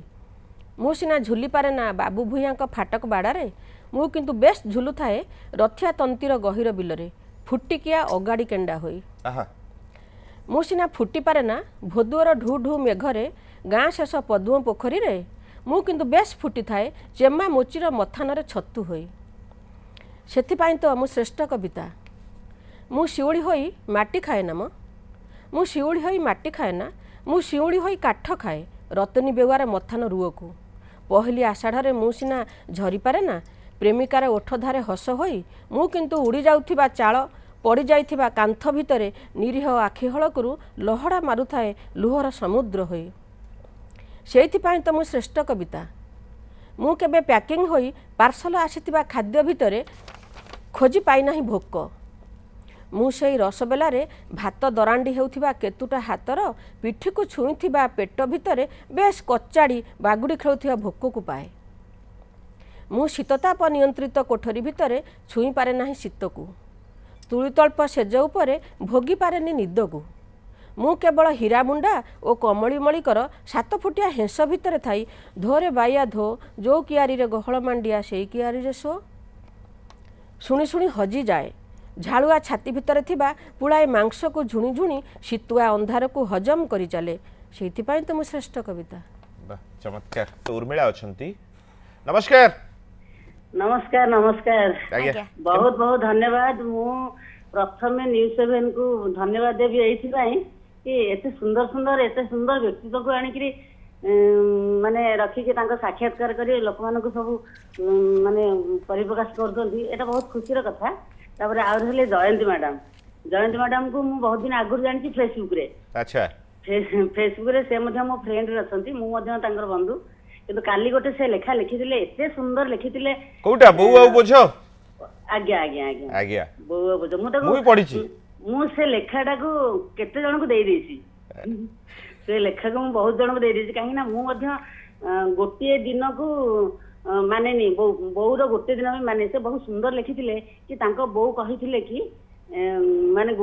ମୁଁ ସିନା ଝୁଲିପାରେ ନା ବାବୁ ଭୂୟାଙ୍କ ଫାଟକ ବାଡ଼ାରେ ମୁଁ କିନ୍ତୁ ବେଶ ଝୁଲୁଥାଏ ରଥିଆ ତନ୍ତିର ଗହୀର ବିଲରେ ଫୁଟିକିଆ ଅଗାଡ଼ି କେଣ୍ଡା ହୋଇ ଆହା ମୁଁ ସିନା ଫୁଟିପାରେ ନା ଭୋଦୁଅର ଢୁ ଢୁ ମେଘରେ ଗାଁ ଶେଷ ପଦ୍ମ ପୋଖରୀରେ ମୁଁ କିନ୍ତୁ ବେଶ ଫୁଟିଥାଏ ଚେମା ମୋଚିର ମଥାନରେ ଛତୁ ହୋଇ ସେଥିପାଇଁ ତ ମୁଁ ଶ୍ରେଷ୍ଠ କବିତା ମୁଁ ଶିଉଳି ହୋଇ ମାଟି ଖାଏ ନା ମୁଁ ଶିଉଳି ହୋଇ ମାଟି ଖାଏ ନା ମୁଁ ଶିଉଳି ହୋଇ କାଠ ଖାଏ ରତନୀ ବେଗୁଆର ମଥାନ ରୁଅକୁ ପହିଲି ଆଷାଢ଼ରେ ମୁଁ ସିନା ଝରିପାରେ ନା ପ୍ରେମିକାର ଓଠଧାରେ ହସ ହୋଇ ମୁଁ କିନ୍ତୁ ଉଡ଼ି ଯାଉଥିବା ଚାଳ ପଡ଼ିଯାଇଥିବା କାନ୍ଥ ଭିତରେ ନିରୀହ ଆଖି ହଳକରୁ ଲହଡ଼ା ମାରୁଥାଏ ଲୁହର ସମୁଦ୍ର ହୋଇ ସେଇଥିପାଇଁ ତ ମୁଁ ଶ୍ରେଷ୍ଠ କବିତା ମୁଁ କେବେ ପ୍ୟାକିଂ ହୋଇ ପାର୍ସଲ ଆସିଥିବା ଖାଦ୍ୟ ଭିତରେ ଖୋଜି ପାଇନାହିଁ ଭୋକ ମୁଁ ସେଇ ରସବେଲାରେ ଭାତ ଦରାଣ୍ଡି ହେଉଥିବା କେତୁଟା ହାତର ପିଠିକୁ ଛୁଇଁଥିବା ପେଟ ଭିତରେ ବେଶ କଚାଡ଼ି ବାଗୁଡ଼ି ଖେଳୁଥିବା ଭୋକକୁ ପାଏ ମୁଁ ଶୀତତାପ ନିୟନ୍ତ୍ରିତ କୋଠରୀ ଭିତରେ ଛୁଇଁପାରେ ନାହିଁ ଶୀତକୁ ତୁଳିତଳ୍ପ ସେଜ ଉପରେ ଭୋଗିପାରେନି ନିଦକୁ ମୁଁ କେବଳ ହୀରାମୁଣ୍ଡା ଓ କମଳିମଳିକର 7 ଫୁଟିଆ ହେଁସ ଭିତରେ ଥାଇ ଧୋରେ ବାଇଆ ଧୋ ଯୋଉ କିଆରୀରେ ଗହଳ ମାଣ୍ଡିଆ ସେଇ କିଆରୀରେ ଶୋ ଶୁଣି ଶୁଣି ହଜିଯାଏ ଝାଳୁଆ ଛାତି ଭିତରେ ଥିବା ପୁଳାଏ ମାଂସକୁ ଝୁଣି ଝୁଣି ଶୀତୁଆ ଅନ୍ଧାରକୁ ହଜମ କରି ଚାଲେ ସେଇଥିପାଇଁ ତ ମୁଁ ଶ୍ରେଷ୍ଠ କବିତା ବାଃ ଚମତ୍କାର ତ ଉର୍ମିଳା ଅଛନ୍ତି ନମସ୍କାର नमस्कार नमस्कार ଆଜ୍ଞା बहुत बहुत धन्यवाद मु प्रथम न्यूज 7 को धन्यवाद देवी एइथिबाई कि एते सुंदर व्यक्तित्व को आनिकरी माने रखी के तांको साक्षात्कार करी लोक मान को सब माने परिप्रकाश करदंती एटा बहुत खुशी र कथा तापर आउर हेले जयंती मैडम को मु बहुत दिन आगुर जानि फेसबुक रे अच्छा फेसबुक रे से मध्य मो फ्रेंड रछंती मु मध्य तांकर बंधु किंतु काली गोटे से लेखा लिखिथिले एते सुंदर लिखिथिले कोउटा बोउ आउ बोझ आज्ञा आज्ञा आज्ञा आज्ञा बोउ बोझ मु मु भी पढिछि मु से लेखाटा को केते जण को देई देछि से लेखा को मु बहुत जण को देई देछि काहे ना मु मध्य गोटे दिन को माने नी बोउ रो गोटे दिन में माने से बहुत सुंदर लिखिथिले कि तांको बोउ कहिथिले कि माने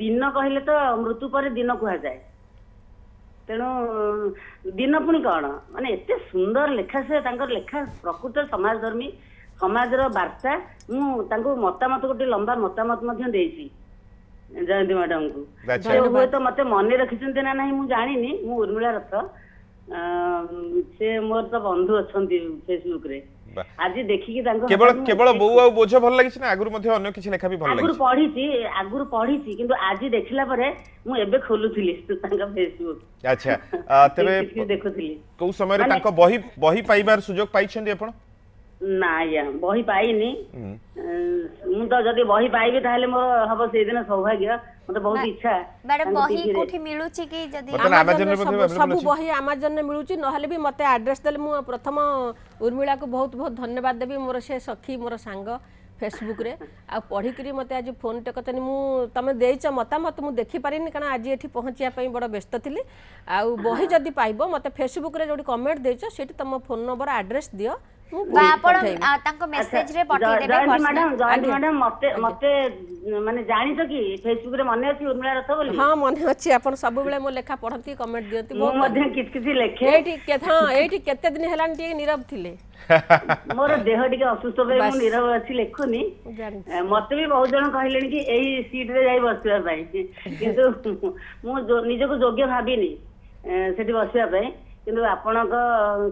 दिन कहले तो मृत्यु पर दिन कुहा जाए तेणु दिन पुणी कौन माने एते सुंदर लेखा से तांकर लेखा प्रकृत समाजधर्मी समाजर वार्ता मु मतामत गोटे लंबा मतामत मध्य देइछि जयंती मैडम को हुए तो मते मन रखिछन्ते ना नहीं मु जानिनी मु उर्मिला रथ से मोर तो बंधु अछंती फेसबुक रे आज देखिकी केवल बोउ आउ बोझ भल लागिछ ना आगुर मध्ये अन्य किछि लेखा भी भल लागिछ आगुर पढिछि किंतु आज देखिला परे मु एबे खोलुथिली तांका फेसबुक अच्छा तबे देखुथिली को समय रे तांको बही पाइबार सुयोग पाइछन्ती आपण ना या बही पाइनी मु तो जदी बही पाइबे ताहले मोर हबो से दिन सौभाग्य मते बहुत इच्छा मैडम बही कोठी मिलुची कि जदी अमेजन रे सब बही अमेजन रे मिलुची नहले भी मते एड्रेस देले मु प्रथम उर्मिला को बहुत बहुत धन्यवाद देबी मोर से सखी मोर सांग फेसबुक रे आ पढ़िकी मत आज फोन टे कहते तुम देच मतामत मुझे देखिपारे कारण आज ये पहुँचापी बड़ व्यस्त थी आ बही जदि पाइब मत फेसबुक रे जो कमेंट देच से तुम फोन नंबर आड्रेस दियो बा आपण तांको मेसेज रे पठेइ देबे मैडम जयंती मैडम मते मते माने जानितो कि फेसबुक रे मने अछि उर्मिला रथ बोली हाँ मन अच्छी आप सब बेले मो लेखा पढ़ती कमेंट दियंती मो मध्ये किछ किछ लेखे एठी केते दिन हेलान टिके नीरव थिले मोर देह टिके असुस्थ बे मु नीरव अछि लेखुनी मते भी बहुत जन कहलेनी कि एही सीट रे जाई बसिया पई किंतु मु निजको योग्य भाबिनी सेठी बसिया पई किंतु आपणक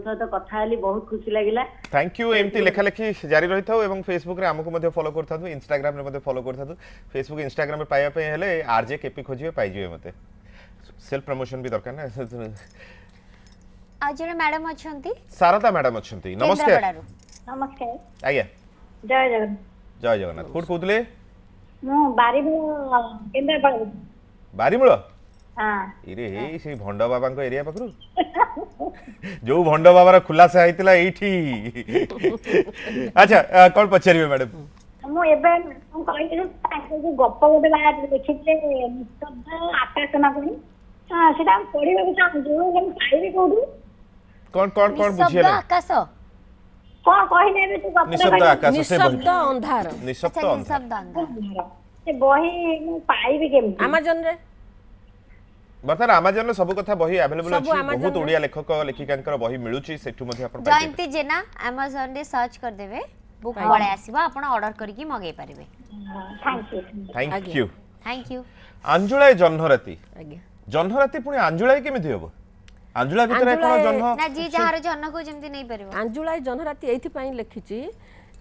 सहित कथा हेली बहुत खुशी लागिला थैंक यू एमती लेखा लेखी जारी रही था एवं फेसबुक रे हमको मध्य फॉलो करथा इंस्टाग्राम रे मध्य फॉलो करथा फेसबुक इंस्टाग्राम में पाइबा पे हेले आरजे केपी खोजिबे पाइ जिवे मते सेल्फ प्रमोशन भी दरकार ना आज जने मैडम अछंती शारदा मैडम अछंती नमस्कार नमस्कार आज्ञा जय जगन्नाथ जय जगन्नाथ कोड कहतले मु बारीमूल केन्द्रापड़ा बारीमूल हाँ इरे हे से भंड बाबा को एरिया पकरू जो भंड बाबार खुलासा होइतिला एठी अच्छा कौन पचारिबे मैडम मु एबे हम कहली ताके जो गप गोटे बात देखिले निस्तब्ध आकाश ना कोनी हां सेटा पढिबा को चाहू जो पाइबे कोडू कौन कौन कौन शब्द बुझियला आकाश को कहले बे तू गप निशब्द आकाश से निशब्द अंधार निशब्द अच्छा अंधार शब्द अंदर से बही मु पाइबे केमती अमेजन रे बर्तमान अमेजन सब कथा बही अवेलेबल सब अछि Amazon बहुत रे। ओडिया लेखक लेखिकांकर बही मिलुची सेठु मध्ये आपण पाइबे जयंती जेना Amazon रे सर्च कर देबे बुक पळे आसीबा आपण ऑर्डर करके मगे पारिबे thank you thank you thank you अंजुळाय जन्हराती आज्ञा जन्हराती पुणी अंजुळाय केमिति होबो अंजुळा भितर कोन अंजुळाय- जन्ह ना जी जहार जन्म को जेमति नहीं परिबो आंजुलाई जनराती एइथिपाई लिखिछि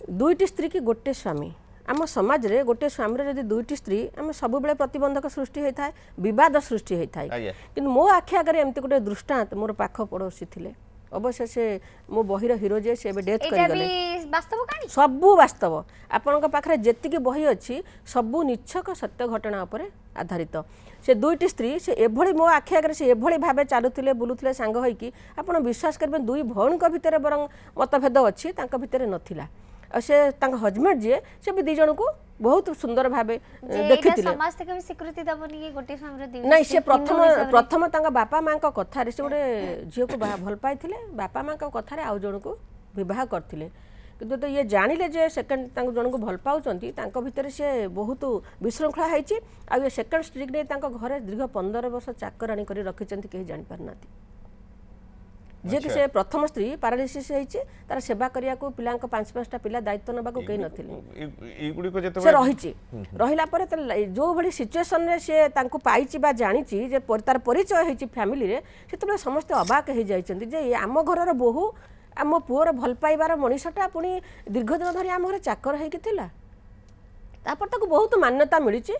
दुईटी स्त्री की गोटे स्वामी आम समाज रे गोटे स्वामी रे यदि दुईटी स्त्री आम सब बेले प्रतिबंधक सृष्टि होता है विवाद सृष्टि होता है आज्ञा। किंतु मो आखि आगे एमती गोटे दृष्टांत मोर पाख पड़ोसी थिले अवश्य से मो बहिर हिरो जे से डेथ एटा करिगले भी वास्तव कहानी सबू वास्तव आपणक पाखरे जेतिकी बही अच्छी सबू निच्छक सत्य घटना उपरे आधारित से दुईटी स्त्री से एभली मो आखि आगे से एभली भावे चलुथिले बुलुथिले सांग होइकी आपण विश्वास करबे दुई भौणीक भितर बरं मतभेद अच्छी तांक भितर नथिला और से तांक हजबैंड जे से भी दी जण को बहुत सुंदर भावे देखिथिले समाज तक भी स्वीकृति दबनी कि गोटे सामने दी नहीं से प्रथम तांका बापा माँ का कथारे से गोटे झील को भल पाइथिले बापा माँ का कथारे आउ जण को विवाह करथिले किंतु तो ये जानिले जे सेकंड तांको जण को भल पाउचंती तांको भितर से बहुत विशृंखला हैची आ ये सेकंड स्ट्रिक ने तांको घरे दीर्घ 15 वर्ष चाकराणी करी रखिचंती केही जानि पारनाती जे कि से प्रथम स्त्री पैरालिसिस हैची तार सेवा करिया को पिलांक 5-5टा पिला दायित्व नबा को केही नथिले ई गुडी को जते से रही रहिला परे जो भली सिचुएशन रे से तांको पाइची बा जानिची जे तार परिचय हैची फैमिली रे सेतबे समस्त अबाक हे जाइचंती जे आम घरर बहु आम पुअर भल पाइबार मनीषटा पुणी दीर्घ दिन धरी आम घर चाकर हैकी थिला तापर ताको बहुत मान्यता मिलिची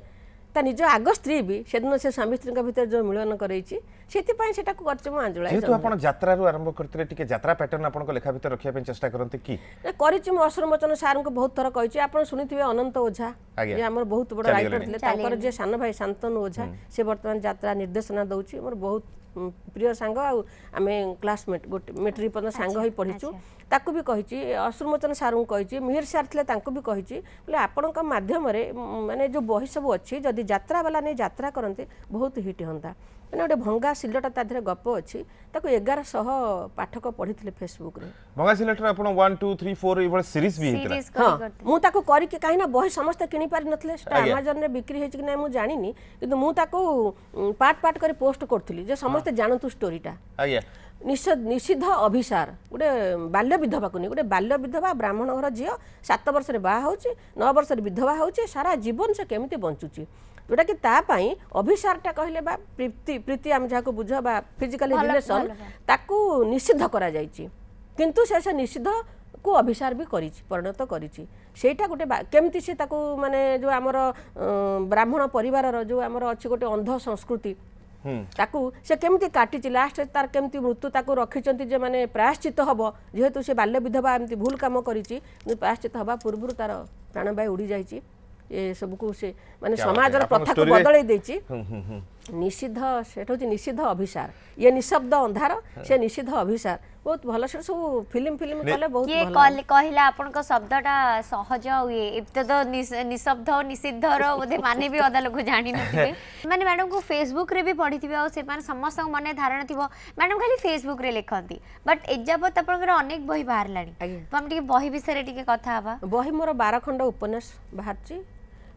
ता निज आग स्त्री भी सेदिन से स्वामी स्त्री भितर जो मिलन करैची सेतिपाई सेटा को करचे मु आंजुळा जेतु आपण यात्रा रु आरंभ करतले टिके यात्रा पैटर्न आपण को लेखा भितर रखिया पे चेष्टा करंते की करिची मु असुरमोचन सार को बहुत थर कहिची आपण सुनिथिबे अनंत ओझा आज्ञा। जे हमर बहुत बड़ चलिगलेनी। राइटर थिले तांकर जे सान भाई शांतनु ओझा से वर्तमान यात्रा निर्देशना दउची मोर बहुत प्रिय सांग आमे क्लासमेट गोटे मेट्रिक पद सांग होई पढिचु ताकू भी कहिची असुरमोचन सारू कहिची मिहिर सार थिले तांको भी कहिची बोले आपणक माध्यम रे माने जो बही सब अछि जदि यात्रा वाला ने यात्रा करंते बहुत हिट हंता माने गोटे भंगा सिलटा ता धरे गप अछि ताकू 1100 पाठक पढिथिले फेसबुक रे मंगा सिलेक्टर आपण 1 2 3 4 इबळ सीरीज भी हितला सीरीज हाँ करते मु ताको करी के काहे ना बही समस्त किनि पारि नथले सेटा आज्ञा। अमेजन रे बिक्री हेछि कि नै मु जानिनी किंतु मु ताको पार्ट पार्ट करी पोस्ट करथली जे समस्त जानतु स्टोरीटा आज्ञा निषिद्ध अभिसार गोटे बाल्य विधवा को नहीं गोटे बाल्य विधवा ब्राह्मण घर झील 7 वर्ष बाहा होची 9 वर्ष विधवा होची सारा जीवन से केमिति बंचुची जोटा कि तापाई अभिसारटा कहले बा प्रीति प्रीति आम जहाँ को बुझ बा फिजिकल रिलेशन ताकू निषिद्ध करा जाइची किंतु से निषिद्ध को अभिसार भी करिछि परिणत करिछि सेटा गोटे केमिति से ताकू माने जो आमर ब्राह्मण परिवार जो आमर अछि गोटे अंध संस्कृति ताकू से केमती काटिची लास्ट तार केमती मृत्यु ताकू रखिचंती जे माने प्रायश्चित हबो जेहेतु से बाल्य विधवा एमती भूल काम करिची प्रायश्चित हबा पूर्व तार प्राणवायु उड़ी जाइची ए सब को से माने समाज रो आपण प्रथा को story रे- बदलै देची निषिद्ध सेटा हूँ निषिद्ध अभिसार ये निशब्द अंधार से निषिद्ध अभिसार बहुत भल से सब फिल्म कले बहुत किए भल कहला आपनका शब्दटा सहज हुए एते तो निशब्द निषिद्ध रो बोधे माने भी अदा लोग जानि नथिबे माने मैडम को फेसबुक रे भी पढिथिबे आ से माने समस्त मने धारणा थिबो मैडम खाली फेसबुक रे लिखंती बट एजाबत आपनकर अनेक बही बाहर लानी तो हम टिके बही विषय रे टिके कथा हबा बही मोर 12 खंड उपन्यास बाहरची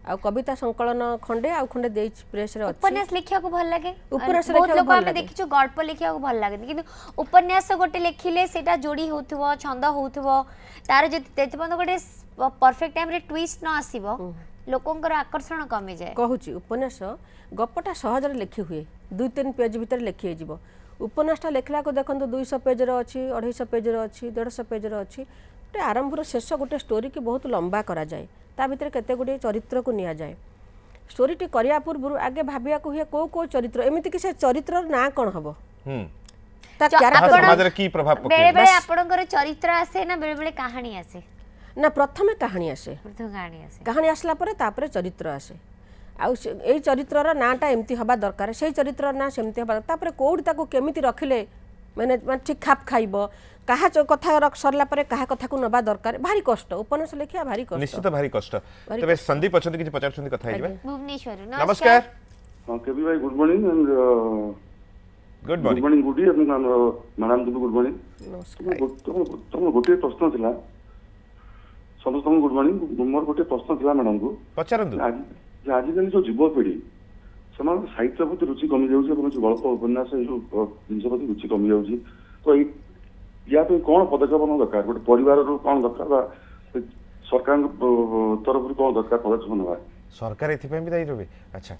आ कविता संकलन खंडे आ खंडे देइछ प्रेस रे अछि उपन्यास लिखिया को भल लागे उपन्यास बहुत लिखिया लोग भल आमे लागे। देखिछु गल्प लिखिया को भल लागे किंतु उपन्यास गोटे लिखिले सेटा जोड़ी होथुबो छंद होथुबो तार जे तेतबन गोटे परफेक्ट टाइम रे ट्विस्ट न आसीबो लोकंकर आकर्षण कमी जाए कहूची उपन्यास गपटा सहज रे लिखि हुए 2-3 पेज भीतर लिखि जिवो उपन्यासटा लिखला को देखंतु 200 पेज रे अछि 250 पेज रे अछि 150 पेज रे अछि गोटे आरंभ रो शेष गोटे स्टोरी की बहुत लंबा करा जाए ता भीतर केते गुडी चरित्र को निया जाए स्टोरीटी करिया पूर्व आगे भाबिया को हुए को चरित्र एमिति कि से चरित्र ना कोन हबो ता ताहा समाज रे की प्रभाव बेले पके बेले आपनकर चरित्र आसे ना बेले बेले कहानी आसे ना प्रथमे कहानी आसे प्रथम कहानी आसे कहानी आसला परे तापरे चरित्र आसे आउ एई चरित्रर नाटा एमती हबा दरकार सेई चरित्रर ना सेमती हबा तापरे कोड ताको केमिति रखिले माने ठीक खाप खाइबो कहा कथा सरला परे कहा कथा को नबा दरकार भारी कष्ट उपन्यास लिखिया भारी कष्ट निश्चित भारी कष्ट तबे संदीप अछंती किछि पचारछंती कथा हिबे भुवनेश्वर नमस्कार हाँ केबी भाई good morning and good good morning morning good evening madam तुम गुड मॉर्निंग नमस्कार तुम गोटे प्रश्न थिला समस्त गुड मॉर्निंग मोर गोटे प्रश्न थिला मैडम को पचारंतु आजिकल जो युवपीढ़ी से साहित्य प्रति रुचि कमी जाऊँगी जो गल्प उपन्यास जो जिन प्रति रुचि कमी जाऊँगी तो या कौन पदक्षेप ना दरकार गोटे परिवार कौन दरकार सरकार तरफ कौन दरकार पदक्षेप ना सरकार एथिपे भी दायी रहबे अच्छा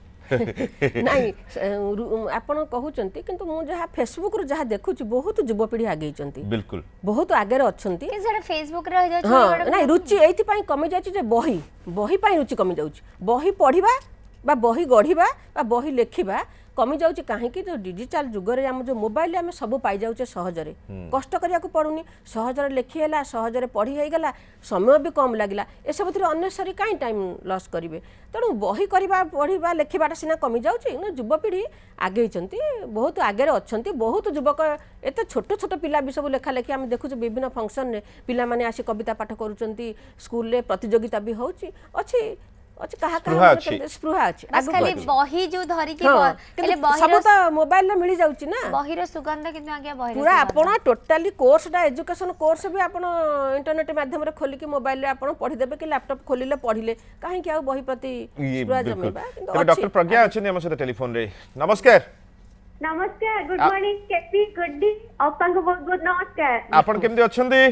नहीं आपण कहउचंती किंतु मु जहा फेसबुक रु जहा देखुची बहुत युवपीढ़ी आगे चंती बिल्कुल बहुत आगे अछंती कि सर फेसबुक रे हो हाँ जाय नहीं रुचि एथि पई कमी जाची जे बही पई रुचि कमी जाउची बही पढ़िबा बा बही गढ़िबा बा बही लेखिबा कमी जाउची काहे कि जो डिजिटल जुग रे हम जो मोबाइल हम सब पाई जाउचे सहज रे कष्ट करिया को पड़ुनी सहज रे लेखि हैला सहज रे पढ़ी हे गला समय भी कम लागिला ए सब थरे अननेसरी काई टाइम लॉस करिवे तणु बही करबा पढ़िबा लेखिबाटा सिना कमी जाउची न युवपीढ़ी आगे चंती बहुत आगे रे अछंती बहुत युवक एते छोट छोट पिला भी सब लेखा लेखि हम देखुछु विभिन्न फंक्शन रे पिला माने आसी कविता पाठ करूचंती स्कूल रे प्रतियोगिता भी होउची अछि अछि कहा स्पृहा अछि बस खाली बही जो धरि के हाँ, खाली किंतु सब बही तो मोबाइल रे मिली जाउची ना बहिर सुगंध किंतु आगे बहिर पूरा आपण टोटाली कोर्सटा एजुकेशन कोर्स भी आपण इंटरनेट माध्यम रे खोली के मोबाइल रे आपण पढ़ी देबे कि लैपटॉप खोलिले पढ़िले काहे कि आ बही प्रति स्पृहा जमेबा किंतु तबे डॉक्टर प्रज्ञा अछन हम सहित टेलीफोन रे नमस्कार नमस्कार good morning KP good day अपन को बहुत बहुत नमस्कार आपण केमदी अछंदी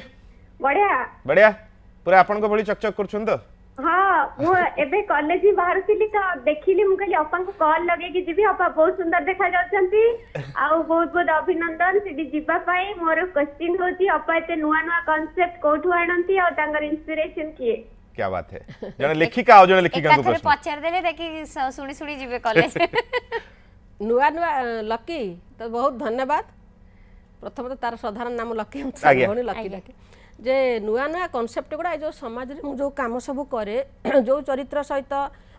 बढ़िया बढ़िया पूरा आपण को बड़ी चकचक करछन तो हाँ मु एबे कॉलेज ही बाहर थिली तो देखिली मु कहली अपन को कॉल लगे कि जीवी अपा बहुत सुंदर देखा जाउछंती आ बहुत बहुत अभिनंदन सेडी जीवा पाई मोर क्वेश्चन होची अपा एते नुवा नुवा कांसेप्ट कोठु आनंती और तांगर इंस्पिरेशन किए क्या बात है जने लेखिका और जने लेखिका को एकाथरे प्रश्न पचार देले देखि सुनी सुनी जिवे कॉलेज नुआ नुआ लकी तो बहुत धन्यवाद प्रथम तो तार साधारण नाम लकी हम आज्ञा। भणी लकी लकी जे नुआ नुआ कॉन्सेप्ट गुड़ा जो समाज रे मु जो काम सब करे जो चरित्र सहित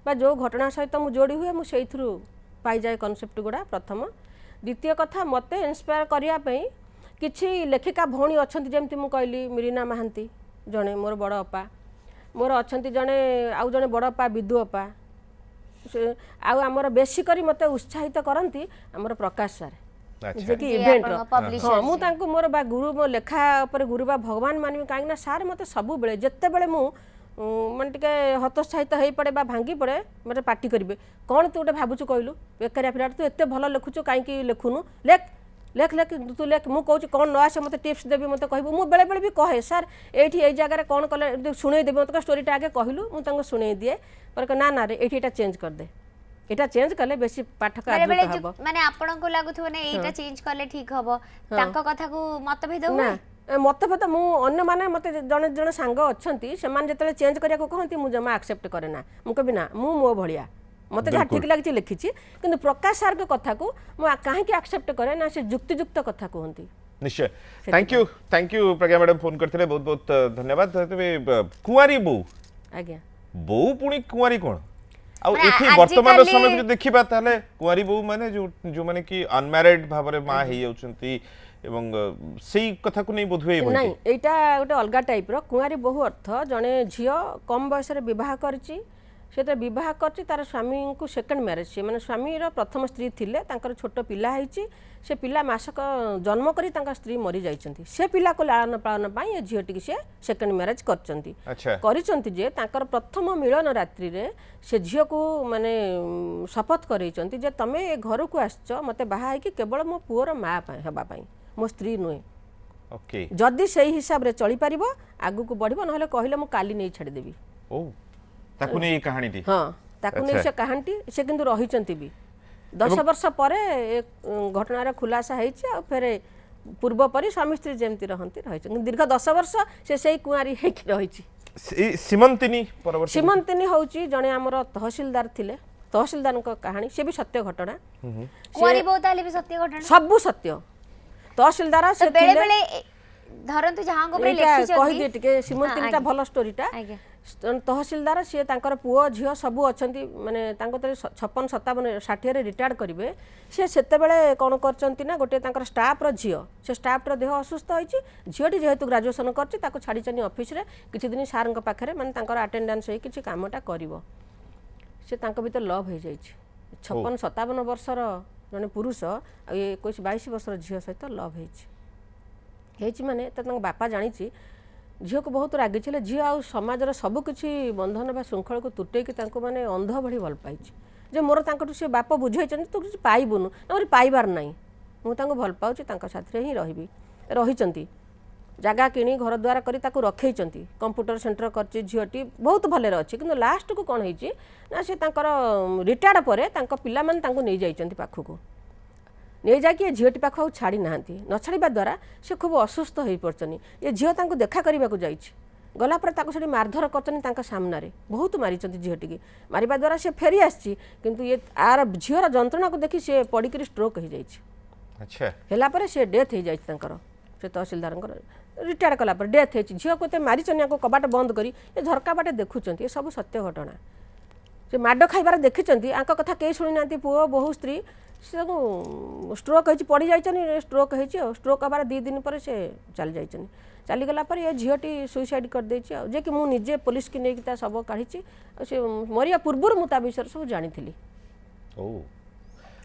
बा जो घटना सहित मु जोड़ी हुए मु सेई थ्रू पाई जाए कॉन्सेप्ट गुड़ा प्रथम द्वितीय कथा मते इंस्पायर करिया पई किछि लेखिका भौणी अछंती जेमति मु कहली मिरिना महांती जणे मोर बड़ अपा मोर अछंती जणे आउ जणे बड़ अपा विदु अपा आउ हमर बेसी करी मते उत्साहित करंती हमर प्रकाश सर अच्छा जे कि जे इवेंट आपन publisher हाँ मु तांको मोर बा गुरु मो लेखा पर गुरु बा भगवान मानिबी काहे ना सार मते सब बेले जत्ते बेले मु मन टिके हतोत्साहित हेई पड़े बा भांगी पड़े मते पार्टी करिवे कोन तू उठे भाबुछु कहलु बेकारिया फिराट तू एते भलो लेखुछु काहे कि लेखुनु लेख लेख लेख तू लेख मु कहूँ कौन न आसे मत टिप्स देवी मत कहबू मु बेले बेले भी कहे सर एठी ए जगह कौन कले शुणे देबे मत स्टोरीटा आगे कहलु मु तांको शुणे दिए पर ना ना रे एठी एटा चेंज कर दे एटा चेंज कले बेसी पाठक बेले बेले आदृत हबो माने आपन को लागुथो ने एटा चेंज करले ठीक हबो तांको कथा को मतभेद हुए ना मतभेद मु अन्य माने मते जने जने सांग अछंती सेमान जतले चेंज करिया को कहंती मु जमा एक्सेप्ट करे ना मु कभी ना मु मो भलिया मते जहाँ ठीक लगी लिखी किंतु प्रकाश सार के कथा को मु काहे कि एक्सेप्ट करे ना से युक्तियुक्त कथा कहंती निश्चय thank you Pragya madam phone करथिले बहुत बहुत धन्यवाद तबे कुंवारी बो आज्ञा बो पुणी कुंवारी कोन ଆଉ ମାନେ ଏଠି ଆଜିକାଲି- ବର୍ତ୍ତମାନର ସମୟ ଯଦି ଦେଖିବା ତାହେଲେ କୁଆରୀ ବୋହୂ ମାନେ ଯୋଉମାନେ କି ଅନମ୍ୟାରେଡ୍ ଭାବରେ ମା ହେଇଯାଉଛନ୍ତି ଏବଂ ସେଇ କଥାକୁ ନେଇ ବୋଧହୁଏ ଏଇ ନାଇଁ ବହିଟି। ଏଇଟା ଗୋଟେ ଅଲଗା ଟାଇପ୍ର କୁଆଁରୀ ବୋହୂ ଅର୍ଥ ଜଣେ ଝିଅ କମ୍ ବୟସରେ ବିବାହ କରିଛି ସେ ଯେତେବେଳେ ବିବାହ କରିଛି ତାର ସ୍ୱାମୀଙ୍କୁ ସେକେଣ୍ଡ ମ୍ୟାରେଜ୍ ସେ ମାନେ ସ୍ୱାମୀର ପ୍ରଥମ ସ୍ତ୍ରୀ ଥିଲେ ତାଙ୍କର ଛୋଟ ପିଲା ହେଇଛି ସେ ପିଲା ମାସକ ଜନ୍ମ କରି ତାଙ୍କ ସ୍ତ୍ରୀ ମରିଯାଇଛନ୍ତି ସେ ପିଲାକୁ ଲାଳନ ପାଳନ ପାଇଁ ଏ ଝିଅଟିକି ସେ ସେକେଣ୍ଡ ମ୍ୟାରେଜ୍ କରିଛନ୍ତି ଆଚ୍ଛା କରିଛନ୍ତି ଯେ ତାଙ୍କର ପ୍ରଥମ ମିଳନ ରାତ୍ରିରେ ସେ ଝିଅକୁ ମାନେ ଶପଥ କରେଇଛନ୍ତି ଯେ ତମେ ଏ ଘରକୁ ଆସିଛ ମୋତେ ବାହା ହେଇକି କେବଳ ମୋ ପୁଅର ମା ପାଇଁ ହେବା ପାଇଁ ମୋ ସ୍ତ୍ରୀ ନୁହେଁ ଓକେ ଯଦି ସେଇ ହିସାବରେ ଚଳିପାରିବ ଆଗକୁ ବଢ଼ିବ ନହେଲେ କହିଲେ ମୁଁ କାଲି ନେଇ ଛାଡ଼ିଦେବି ଓ ତାକୁ ନେଇ ଏଇ କାହାଣୀଟି ହଁ ତାକୁ ନେଇ ଆଚ୍ଛା। ସେ କାହାଣୀଟି ସେ କିନ୍ତୁ ରହିଛନ୍ତି ବି 10 ବର୍ଷ ପରେ ଏ ଘଟଣାର ଖୁଲାସା ହେଇଛି ଆଉ ଫେରେ ପୂର୍ବ ପରି ସ୍ୱାମୀ ସ୍ତ୍ରୀ ଯେମିତି ରହନ୍ତି ରହିଛନ୍ତି କିନ୍ତୁ ଦୀର୍ଘ 10 ବର୍ଷ ସେ ସେଇ କୁଆଁରୀ ହେଇକି ରହିଛି ସୀମନ୍ତିନୀ ପରବର୍ତ୍ତୀ ସୀମନ୍ତିନୀ ହେଉଛି ଜଣେ ଆମର ତହସିଲଦାର ଥିଲେ ତହସିଲଦାରଙ୍କ କାହାଣୀ ସେ ବି ସତ୍ୟ ଘଟଣା କୁଆରୀ ବୋହୂ ତାହେଲେ ବି ସତ୍ୟ ଘଟଣା ସବୁ ସତ୍ୟ ତହସିଲଦାର ସେ ବେଳେ ଥିଲେ ବେଳେ ଧରନ୍ତୁ ଯାହାଙ୍କ ଉପରେ ଏଇଟା କହିଦିଏ ଲେଖିଛନ୍ତି ଟିକେ ସୀମନ୍ତିନୀଟା ଭଲ ଷ୍ଟୋରିଟା ଆଜ୍ଞା ତହସିଲଦାର ସିଏ ତାଙ୍କର ପୁଅ ଝିଅ ସବୁ ଅଛନ୍ତି ମାନେ ତାଙ୍କ 56 57 60ରେ ରିଟାୟାର୍ଡ କରିବେ ସେ ସେତେବେଳେ କ'ଣ କରିଛନ୍ତି ନା ଗୋଟେ ତାଙ୍କର ଷ୍ଟାଫର ଝିଅ ସେ ଷ୍ଟାଫର ଦେହ ଅସୁସ୍ଥ ହୋଇଛି ଝିଅଟି ଯେହେତୁ ଗ୍ରାଜୁଏସନ୍ କରିଛି ତାକୁ ଛାଡ଼ିଛନ୍ତି ଅଫିସରେ କିଛି ଦିନ ସାର୍ଙ୍କ ପାଖରେ ମାନେ ତାଙ୍କର ଆଟେଣ୍ଡାନ୍ସ ହେଇ କିଛି କାମଟା କରିବ ସେ ତାଙ୍କ ଭିତରେ ଲଭ୍ ହେଇଯାଇଛି 56 57 ବର୍ଷର ଜଣେ ପୁରୁଷ ଆଉ 21 22 ବର୍ଷର ଝିଅ ସହିତ ଲଭ୍ ହେଇଛି ମାନେ ତ ତାଙ୍କ ବାପା ଜାଣିଛି ଝିଅକୁ ବହୁତ ରାଗିଥିଲେ ଝିଅ ଆଉ ସମାଜର ସବୁକିଛି ବନ୍ଧନ ବା ଶୃଙ୍ଖଳକୁ ତୁଟେଇକି ତାଙ୍କୁ ମାନେ ଅନ୍ଧ ଭଳି ଭଲ ପାଇଛି ଯେ ମୋର ତାଙ୍କଠୁ ସେ ବାପ ବୁଝେଇଛନ୍ତି ତୁ କିଛି ପାଇବୁନୁ ଆମର ପାଇବାର ନାହିଁ ମୁଁ ତାଙ୍କୁ ଭଲ ପାଉଛି ତାଙ୍କ ସାଥିରେ ହିଁ ରହିବି ରହିଛନ୍ତି ଜାଗା କିଣି ଘର ଦ୍ୱାର କରି ତାକୁ ରଖେଇଛନ୍ତି କମ୍ପ୍ୟୁଟର ସେଣ୍ଟର କରିଛି ଝିଅଟି ବହୁତ ଭଲରେ ଅଛି କିନ୍ତୁ ଲାଷ୍ଟକୁ କ'ଣ ହେଇଛି ନା ସେ ତାଙ୍କର ରିଟାୟାର୍ଡ ପରେ ତାଙ୍କ ପିଲାମାନେ ତାଙ୍କୁ ନେଇଯାଇଛନ୍ତି ପାଖକୁ ନେଇଯାଇକି ଏ ଝିଅଟି ପାଖକୁ ଆଉ ଛାଡ଼ି ନାହାନ୍ତି ନ ଛାଡ଼ିବା ଦ୍ୱାରା ସେ ଖୁବ୍ ଅସୁସ୍ଥ ହୋଇପଡ଼ିଛନ୍ତି ଏ ଝିଅ ତାଙ୍କୁ ଦେଖା କରିବାକୁ ଯାଇଛି ଗଲା ପରେ ତାକୁ ସେଠି ମାରଧର କରିଛନ୍ତି ତାଙ୍କ ସାମ୍ନାରେ ବହୁତ ମାରିଛନ୍ତି ଝିଅଟିକି ମାରିବା ଦ୍ୱାରା ସେ ଫେରି ଆସିଛି କିନ୍ତୁ ଆର ଝିଅର ଯନ୍ତ୍ରଣାକୁ ଦେଖି ସେ ପଡ଼ିକିରି ଷ୍ଟ୍ରୋକ୍ ହେଇଯାଇଛି ଆଚ୍ଛା ହେଲା ପରେ ସେ ଡେଥ୍ ହେଇଯାଇଛି ତାଙ୍କର ସେ ତହସିଲଦାରଙ୍କର ରିଟାୟାର୍ଡ କଲା ପରେ ଡେଥ୍ ହେଇଛି ଝିଅକୁ ଏତେ ମାରିଛନ୍ତି ଆକୁ କବାଟ ବନ୍ଦ କରି ଏ ଝରକା ବାଟେ ଦେଖୁଛନ୍ତି ଏ ସବୁ ସତ୍ୟ ଘଟଣା ସେ ମାଡ଼ ଖାଇବାର ଦେଖିଛନ୍ତି ଆଙ୍କ କଥା କେହି ଶୁଣିନାହାନ୍ତି ପୁଅ ବୋହୂ ସ୍ତ୍ରୀ ସେ ତାକୁ ଷ୍ଟ୍ରୋକ୍ ହେଇଛି ପଡ଼ିଯାଇଛନ୍ତି ଷ୍ଟ୍ରୋକ୍ ହେଇଛି ଆଉ ଷ୍ଟ୍ରୋକ୍ ହେବାର 2 ଦିନ ପରେ ସେ ଚାଲି ଯାଇଛନ୍ତି ଚାଲିଗଲା ପରେ ଏ ଝିଅଟି ସୁଇସାଇଡ୍ କରିଦେଇଛି ଆଉ ଯେ କି ମୁଁ ନିଜେ ପୋଲିସକି ନେଇକି ତା ଶବ କାଢ଼ିଛି ଆଉ ସେ ମରିବା ପୂର୍ବରୁ ମୁଁ ତା ବିଷୟରେ ସବୁ ଜାଣିଥିଲି ଓ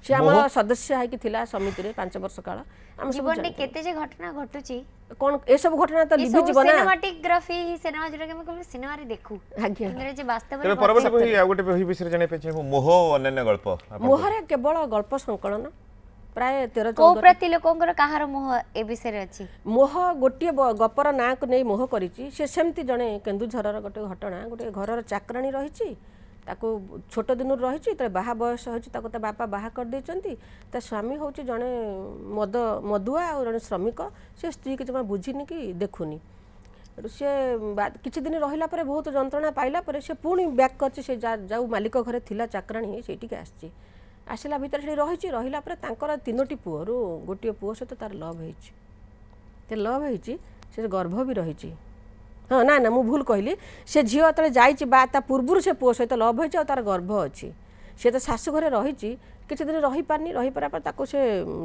ସେ ଆମର ସଦସ୍ୟ ହେଇକି ଥିଲା ସମିତିରେ 5 ବର୍ଷ କାଳ ଆମେ ସବୁ ଜୀବନରେ କେତେ ଯେ ଘଟଣା ଘଟୁଛି କ'ଣ ଏସବୁ ଘଟଣା ତ ଲିଭିଯିବ ନା ସିନେମାଟୋଗ୍ରାଫି ସିନେମା ଯୋଉଟାକି ଆମେ କେବଳ ସିନେମାରେ ଦେଖୁ ଆଜ୍ଞା କିନ୍ତୁ ଯେ ବାସ୍ତବରେ ତେବେ ପରବର୍ତ୍ତୀ ବହି ଆଉ ଗୋଟେ ବହି ବିଷୟରେ ଜାଣିବା ପାଇଁ ଚାହିଁବୁ ମୋହ ଓ ଅନ୍ୟାନ୍ୟ ଗଳ୍ପ ଆପଣ ମୋହରେ କେବଳ ଗଳ୍ପ ସଂକଳନ ପ୍ରାୟ 13 କୋଉ 14 ପ୍ରତି ଲୋକଙ୍କର କାହାର ମୋହ ଏ ବିଷୟରେ ଅଛି ମୋହ ଗୋଟିଏ ଗପର ନାଁକୁ ନେଇ ମୋହ କରିଛି ସେ ସେମିତି ଜଣେ କେନ୍ଦୁଝରର ଗୋଟେ ଘଟଣା ଗୋଟେ ଘରର ଚାକରାଣୀ ରହିଛି ତାକୁ ଛୋଟ ଦିନରୁ ରହିଛି ଯେତେବେଳେ ବାହା ବୟସ ହେଉଛି ତାକୁ ତା ବାପା ବାହା କରିଦେଇଛନ୍ତି ତା ସ୍ୱାମୀ ହେଉଛି ଜଣେ ମଦୁଆ ଆଉ ଜଣେ ଶ୍ରମିକ ସେ ସ୍ତ୍ରୀକି ଜମା ବୁଝିନି କି ଦେଖୁନି ସେ କିଛି ଦିନ ରହିଲା ପରେ ବହୁତ ଯନ୍ତ୍ରଣା ପାଇଲା ପରେ ସେ ପୁଣି ବ୍ୟାକ୍ କରିଛି ସେ ଯେଉଁ ମାଲିକ ଘରେ ଥିଲା ଚାକରାଣୀ ସେଇଠିକି ଆସିଛି ଆସିଲା ଭିତରେ ସେଠି ରହିଛି ରହିଲା ପରେ ତାଙ୍କର 3ଟି ପୁଅରୁ ଗୋଟିଏ ପୁଅ ସହିତ ତାର ଲଭ୍ ହେଇଛି ସେ ଲଭ୍ ହେଇଛି ସେ ଗର୍ଭ ବି ରହିଛି ହଁ ନା ନା ମୁଁ ଭୁଲ କହିଲି ସେ ଝିଅ ଯେତେବେଳେ ଯାଇଛି ବା ତା ପୂର୍ବରୁ ସେ ପୁଅ ସହିତ ଲଭ୍ ହେଇଛି ଆଉ ତାର ଗର୍ଭ ଅଛି ସେ ତ ଶାଶୁ ଘରେ ରହିଛି କିଛି ଦିନ ରହିପାରିନି ରହିପାରିବା ପରେ ତାକୁ ସେ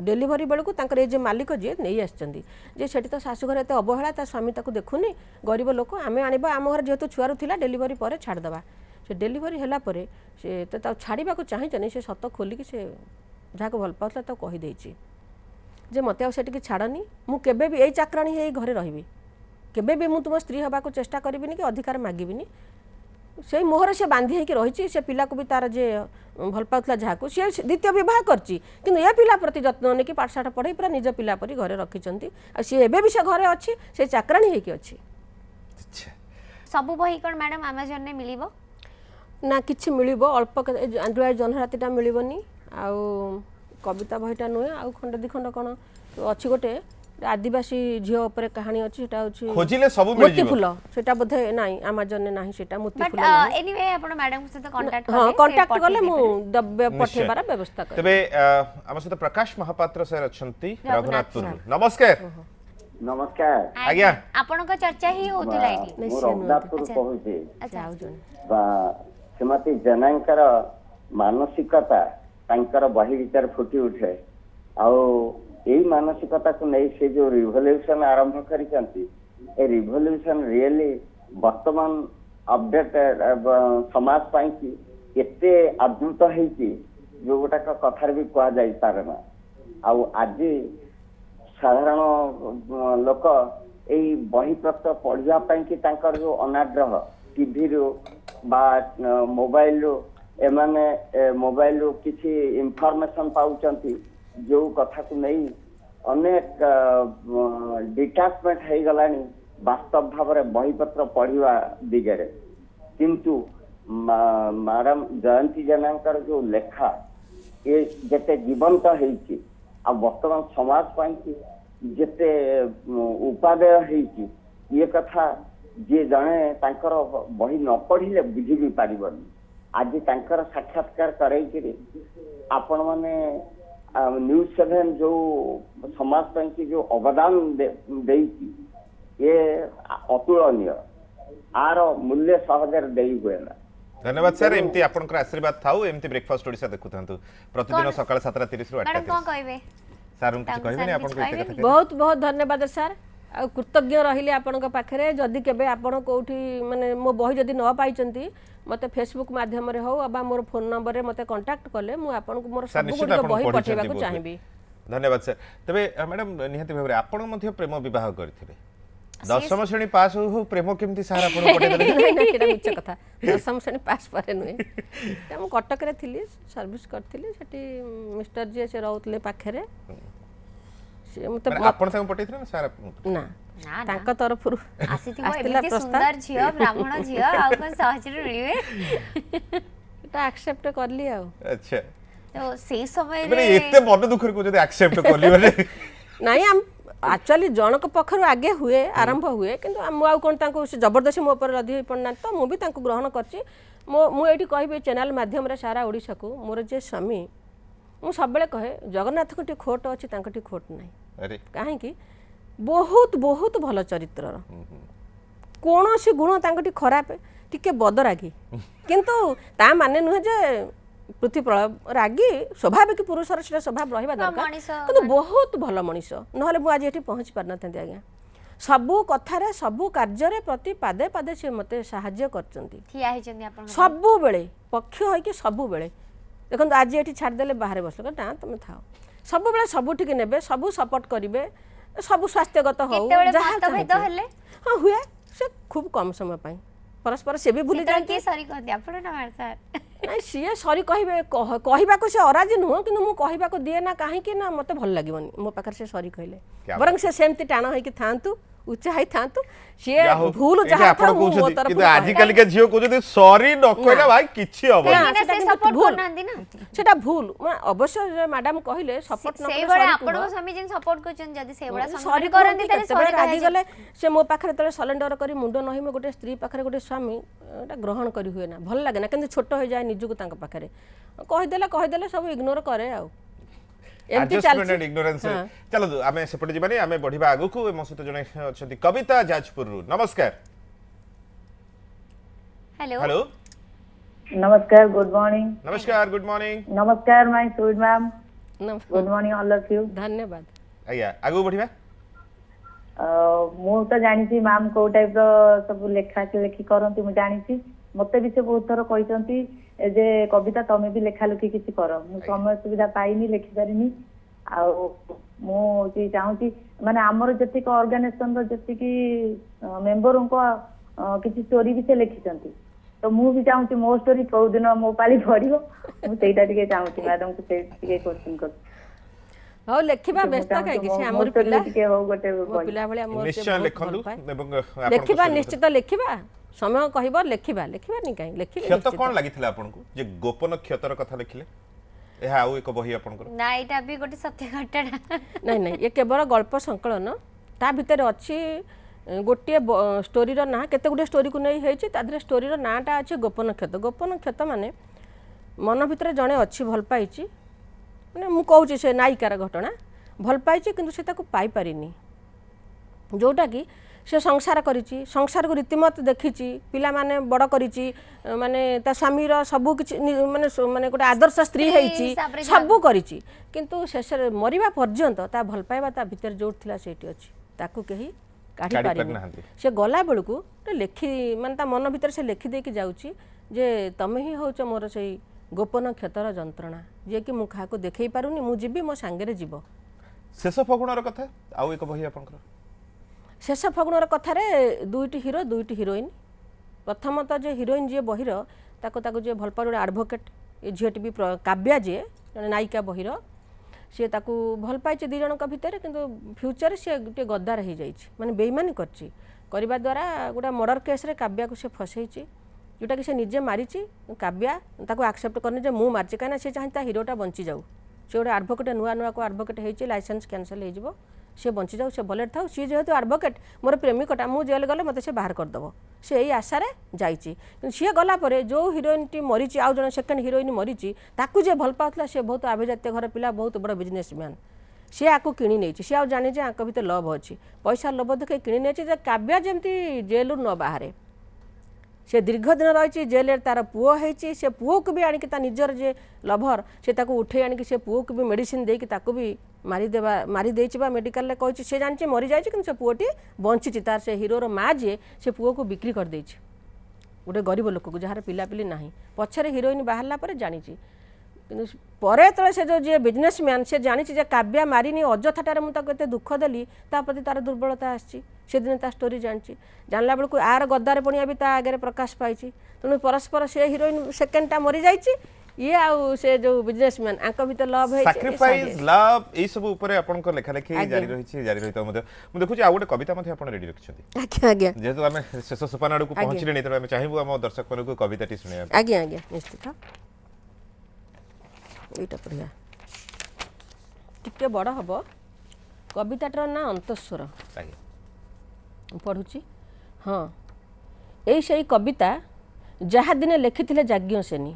ଡେଲିଭରି ବେଳକୁ ତାଙ୍କର ଏ ଯେ ମାଲିକ ଯିଏ ନେଇ ଆସିଛନ୍ତି ଯେ ସେଠି ତ ଶାଶୁ ଘରେ ଏତେ ଅବହେଳା ତା ସ୍ୱାମୀ ତାକୁ ଦେଖୁନି ଗରିବ ଲୋକ ଆମେ ଆଣିବା ଆମ ଘରେ ଯେହେତୁ ଛୁଆରୁ ଥିଲା ଡେଲିଭରି ପରେ ଛାଡ଼ିଦେବା ସେ ଡେଲିଭରି ହେଲା ପରେ ସେ ତ ତାକୁ ଛାଡ଼ିବାକୁ ଚାହିଁଛନ୍ତି ସେ ସତ ଖୋଲିକି ସେ ଯାହାକୁ ଭଲ ପାଉଥିଲା ତାକୁ କହିଦେଇଛି ଯେ ମୋତେ ଆଉ ସେଠିକି ଛାଡ଼ନି ମୁଁ କେବେ ବି ଏଇ ଚାକରାଣୀ ହେଇ ଘରେ ରହିବି କେବେ ବି ମୁଁ ତୁମ ସ୍ତ୍ରୀ ହେବାକୁ ଚେଷ୍ଟା କରିବିନି କି ଅଧିକାର ମାଗିବିନି ସେଇ ମୋହରେ ସେ ବାନ୍ଧି ହେଇକି ରହିଛି ସେ ପିଲାକୁ ବି ତାର ଯେ ଭଲ ପାଉଥିଲା ଯାହାକୁ ସେ ଦ୍ୱିତୀୟ ବିବାହ କରିଛି କିନ୍ତୁ ଏ ପିଲା ପ୍ରତି ଯତ୍ନ ନେଇକି ପାଠଶାଠ ପଢ଼େଇ ପୁରା ନିଜ ପିଲା ପରି ଘରେ ରଖିଛନ୍ତି ଆଉ ସିଏ ଏବେ ବି ସେ ଘରେ ଅଛି ସେ ଚାକରାଣୀ ହେଇକି ଅଛି ସବୁ ବହି କ'ଣ ମ୍ୟାଡ଼ାମ୍ ଆମାଜନରେ ମିଳିବ ନା କିଛି ମିଳିବ ଅଳ୍ପ ଆଣ୍ଡୁଆଇ ଜହ୍ନରାତିଟା ମିଳିବନି ଆଉ କବିତା ବହିଟା ନୁହେଁ ଆଉ ଖଣ୍ଡେ ଦି ଖଣ୍ଡ କ'ଣ ଅଛି ଗୋଟେ ଆଦିବାସୀ ଝିଅ ଉପରେ କାହାଣୀ ଅଛି ସେଟା ହେଉଛି ଖୋଜିଲେ ସବୁ ମୋତି ମିଳିଯିବ ଫୁଲ ସେଟା ବୋଧେ ନାହିଁ ଆମାଜନରେ ନାହିଁ ସେଟା ମୋତି ବଟ୍ ଫୁଲ ଏନିୱେ ଆପଣ ମ୍ୟାଡ଼ାମଙ୍କ ସହିତ କଣ୍ଟାକ୍ଟ ହଁ କଣ୍ଟାକ୍ଟ କଲେ ମୁଁ ପଠେଇବାର ବ୍ୟବସ୍ଥା କରିବି ତେବେ ଆମ ସହିତ ପ୍ରକାଶ ମହାପାତ୍ର ସାର୍ ଅଛନ୍ତି ରଘୁନାଥପୁର ନମସ୍କାର ନମସ୍କାର ଆଜ୍ଞା ଆପଣଙ୍କ ଚର୍ଚ୍ଚା ହିଁ ହଉଥିଲା ଏଠି ମୁଁ ରଘୁନାଥପୁର କହୁଛି ଆଉ ଜଣେ ବା ଶ୍ରୀମତୀ ଜେନାଙ୍କର ମାନସିକତା ତାଙ୍କର ବହି ଭିତରେ ଫୁଟି ଉଠେ। ଆଉ ଏଇ ମାନସିକତାକୁ ନେଇ ସେ ଯୋଉ ରିଭଲ୍ୟୁସନ ଆରମ୍ଭ କରିଛନ୍ତି, ଏ ରିଭଲ୍ୟୁସନ ରିଏଲି ବର୍ତ୍ତମାନ ଅପଡେଟ ସମାଜ ପାଇଁ କି ଏତେ ଆଦୃତ ହେଇଛି ଯୋଉ ଗୋଟାକ କଥାରେ ବି କୁହାଯାଇ ପାରେ ନା। ଆଉ ଆଜି ସାଧାରଣ ଲୋକ ଏଇ ବହିପତ୍ର ପଢିବା ପାଇଁ କି ତାଙ୍କର ଯୋଉ ଅନାଗ୍ରହ, ଟିଭିରୁ ବା ମୋବାଇଲରୁ ଏମାନେ ମୋବାଇଲରୁ କିଛି ଇନଫର୍ମେସନ ପାଉଛନ୍ତି, ଯୋଉ କଥାକୁ ନେଇ ଅନେକ ଡିଟାଚମେଣ୍ଟ ହେଇଗଲାଣି ବାସ୍ତବ ଭାବରେ ବହିପତ୍ର ପଢିବା ଦିଗରେ। କିନ୍ତୁ ମ୍ୟାଡାମ ଜୟନ୍ତୀ ଜେନାଙ୍କର ଯୋଉ ଲେଖା ଏ ଯେତେ ଜୀବନ୍ତ ହେଇଛି ଆଉ ବର୍ତ୍ତମାନ ସମାଜ ପାଇଁ କି ଯେତେ ଉପାଦେୟ ହେଇଛି, ଇଏ କଥା ଯିଏ ଜଣେ ତାଙ୍କର ବହି ନ ପଢିଲେ ବୁଝି ବି ପାରିବନି। ଆଜି ତାଙ୍କର ସାକ୍ଷାତକାର କରେଇକିରି ଆପଣ ମାନେ ନ୍ୟୁଜ7 ଯୋଉ ସମାଜ ପାଇଁ କି ଯୋଉ ଅବଦାନ ଦେଇଛି ଏ ଅତୁଳନୀୟ, ଆର ମୂଲ୍ୟ ସହଜରେ ଦେଇ ହୁଏ ନା। धन्यवाद सर। एमती आपनकर आशीर्वाद थाउ, एमती ब्रेकफास्ट ओडिसा देखुथांतु प्रतिदिन सकाळ 7:30 रु 8:30। मैडम कोन कहबे सर उन किछ कहबेनी आपन को एते कथा। बहुत बहुत धन्यवाद सर। आ कृतज्ञ रहिले आपनक पाखरे। जदि केबे आपण कोठी माने मो बही जदि न पाइचंती मते फेसबुक माध्यम रे हो अबा मोर फोन नंबर रे मते कांटेक्ट कले मु आपन को मोर सब गुडी बही पठेबा को चाहेबी। धन्यवाद सर। तबे मैडम निहति भाबरे आपण मध्ये प्रेम विवाह करथिबे, 10वीं श्रेणी पास हो प्रेम केमती सार आपण पठे देले? नहीं नहीं केटा मिछ कथा। 10वीं श्रेणी पास परे नुए हम कटक रे थिली, सर्विस करथिली, सेठी मिस्टर जी से रहउतले पाखरे। से मते आपण संग पठेथले ना सार आपण? ना ना तांका तरफ आसीथिबो एमिति सुंदर झियो, ब्राह्मण झियो आ कोन सहज रे मिलिबे? एटा एक्सेप्ट करली आ। अच्छा, तो सेही समय माने रे एते मन दुखर को जदि एक्सेप्ट करली माने नहीं हम एक्चुअली जनक पखर आगे हुए आरंभ हुए, किंतु आउ कौन तांको जबरदस्ती मो पर लदी पड़ना, तो मु भी तांको ग्रहण करची। मु एठी कहबे चैनल माध्यम रे सारा ओडिसा को मोर जे स्वामी मु सबले कहे जगन्नाथ को टी खोट अछि, तांको टी खोट नाही। अरे काहे कि बहुत बहुत भल चरित्र कोनोसी गुण तांको टी खराब टिके बदरागी, किंतु ता माने नुहे जे पृथ्वी प्रलय रागी स्वाभाविक पुरुषर से स्वभाव रहिबा दरकार, किंतु बहुत भल मनीष नहले मु आज एठी पहुंच पार नथंती। आज्ञा सबु कथारे सबु कार्य प्रति पादे पादे से मते सहाय्य करचंती, ठिया हिचंदी आपण सबु बेले पक्ष होय कि सबु बेले देखो आज एठी छाड़ देले बाहर बसलो ना तुम थाओ, सबु बेले सबु ठीक नेबे, सबु सपोर्ट करिवे, सबु स्वास्थ्यगत हो जहा हेले हां हुए से खूब कम समय पाई परस्पर से भी भूली जाए के सॉरी कहते आपण ना मार सर नहीं सी सॉरी कहबे कहबा को से अराजी नुह, किंतु मु कहबा को दिए ना काहे कि ना मते भल लागबनी मो पाकर से सॉरी कहले बरंग से सेमती टाण होई कि थांतु उच्च हाई थांतु से भूल जहा था मो तरफ किंतु आज कल के झियो को जदि सॉरी न कहला भाई किछि हबो से सपोर्ट करनांदी ना सेटा भूल अवश्य मैडम कहले सपोर्ट न से बडे आपण को स्वामी जिन सपोर्ट करछन जदि से बडा सॉरी करंदी तले सॉरी रागी गले से मो पाखरे तले सरेंडर करी मुंडो नही में गोटे स्त्री पाखरे गोटे स्वामी एटा ग्रहण करी हुए ना भल लागे ना, किंतु छोट हो जाए निजुक तांका पाखरे कहि देले सब इग्नोर करे आ एडजस्टमेंट एंड इग्नोरेंस। चलो आमे सेपटे जिबानी आमे बढ़िबा आगु को मो सहित जने अछंती कविता जाजपुर रु। नमस्कार। हेलो हेलो नमस्कार, गुड मॉर्निंग। नमस्कार, गुड मॉर्निंग। नमस्कार माय स्वीट मैम, नमस्कार good morning all of you. धन्यवाद। आया आगु बढ़िबा मु तो जानी मैम को टाइप रो सब लेखा के लेखी करंती मु जानी, मते भी से बहुत थर कहचंती जे कविता तमे भी लेखा लेखी किछि कर, मु समय सुविधा पाइनी लेखि पारिनी। आ मु जे चाहूची माने हमर जति को ऑर्गेनाइजेशन रो जति की मेंबर को किछि स्टोरी भी से लेखिचंती, तो मु भी चाहूची मो स्टोरी को दिन मो पाली पढिबो, मु सेटा टिके चाहूची मैडम को से टिके क्वेश्चन कर हो लेखिबा व्यस्त काहे कि से हमर पिला टिके हो गोटे पिला भले हमर निश्चय लिखंदु एवं लेखिबा निश्चित लेखिबा समय कहबो लेखिबा नहीं काहे लेखिबे क्षत कोन लागिथिला आपन को जे गोपन क्षतर कथा लिखिले एहा आउ एक बही आपन को ना एटा भी गोटे सत्य घटना नहीं ये केवल गल्प संकलन ता भीतर अछि गोटे स्टोरी रो ना केते गुटे स्टोरी को नै हेछि तादरे स्टोरी रो नाटा अछि गोपन क्षत माने मन भीतर जणे अछि भल पाइछि माने मु कहूछि से नायिकार घटना भल पाइछि किंतु से ताको पाई पारिनी जोटा कि से संसार करिछि संसार को रीतिमत देखिछि पिला माने बड़ करिछि माने ता स्वामीर सबु किछि माने माने गोटे आदर्श स्त्री हेछि सबु करिछि किंतु शेष मरिबा पर्यंत ता भल पाइबा ता भीतर जोड़ थिला सेठी अछि ताकू केही काढी पारि से गला बेलकू लेखि माने ता मन भीतर से लेखि देकी जाउछि जे तमे ही होच मोर से गोपन क्षतर जंत्रणा जे कि मु खा को देखै पारुनी मु जीबी मो सांगे जीव शेष फगुणर कथा आउ एक बही आपनकर शेष फगुणर कथार दुईटी हिरो दुईटी हिरोइन प्रथम तो जे हिरोइन जी बहिर ताको जे भल पार आडभोकेट ये झीटी भी काव्या जी जड़े नायिका बहिर सी ताको भल पाई दी जन भितर किंतु फ्यूचर सी गोटे गद्दार हो जाए माने बेईमानी करवा द्वारा गोटे मर्डर केस काव्या को सी फसई जोटा कि से निजे मारी काव्या ताको एक्सेप्ट करनी जे मु मारची कहीं सी चाहे हिरोटा बंची जाऊ से गोटे आडभोकेट नुआ नुआ को आडभोकेट होती लाइसेंस कैंसल हो सी बंची जाऊ से भले था सी जेहेतु आडभोकेट मोर प्रेमिकटा मु जेल गले मत से बाहर करदेव से यही आशार जाइए सी गलापर जो हिरोइन टी मरी आउ जन सेकेंड हिरोइन मरी ताकू जे भल पाला सी बहुत आभिजातीय घर पिला बहुत बड़ बिजनेसमैन सी आपको किणी नहीं सी आउ जानी जे आंक भीतर लव अच्छी पैसा लोभ देखे किणी नहीं काव्या जमी जेलू न बाहर से दीर्घ दिन रही जेल तार पुओ होती से पुओ को भी आणिक निजर जे लभर से उठे आणिक से पुओ को भी मेडिसिन देकी ताको भी मारी देबा मेडिकल कही से जानी मरी जाए कि पुओटी बंची तार से हिरोर माँ जी से पुओ को बिक्री कर दे गोटे गरीब लोक को जार पिलापिली ना पछरे हिरोइन बाहर जानी परे तले से जो जी बिजनेसमैन से जानी काव्या मारिनी अजथाटार मुझे दुख देली प्रति तार दुर्बलता आसी से दिन ता स्टोरी जानी जानला बेलू आर गद्दार पणिया भी ता आगे प्रकाश पाई तेणु परस्पर से हिरोइन सेकेंडटा मरी जाइए ये आउ से जो बिजनेसमैन आंक भीतर लव है सैक्रिफाइस लव ए सब ऊपर आपनकर लेखा लेखि जारी रहितो मु देखुची आ गोटे कविता मध्ये आपण रेडी रखिछथि आज्ञा आज्ञा जेहेतु आमे शेष सोपान आडू को पहुंचले नै त आमे चाहेबु हम दर्शक मन को कविताटी सुनिया आज्ञा आज्ञा निश्चित एटा पढ़िया टिके बड़ हबो कविताटर ना अंतस्वर पढ़ुची हाँ यही से कविता जहा दिने लिखिथिले जाज्ञ सेनी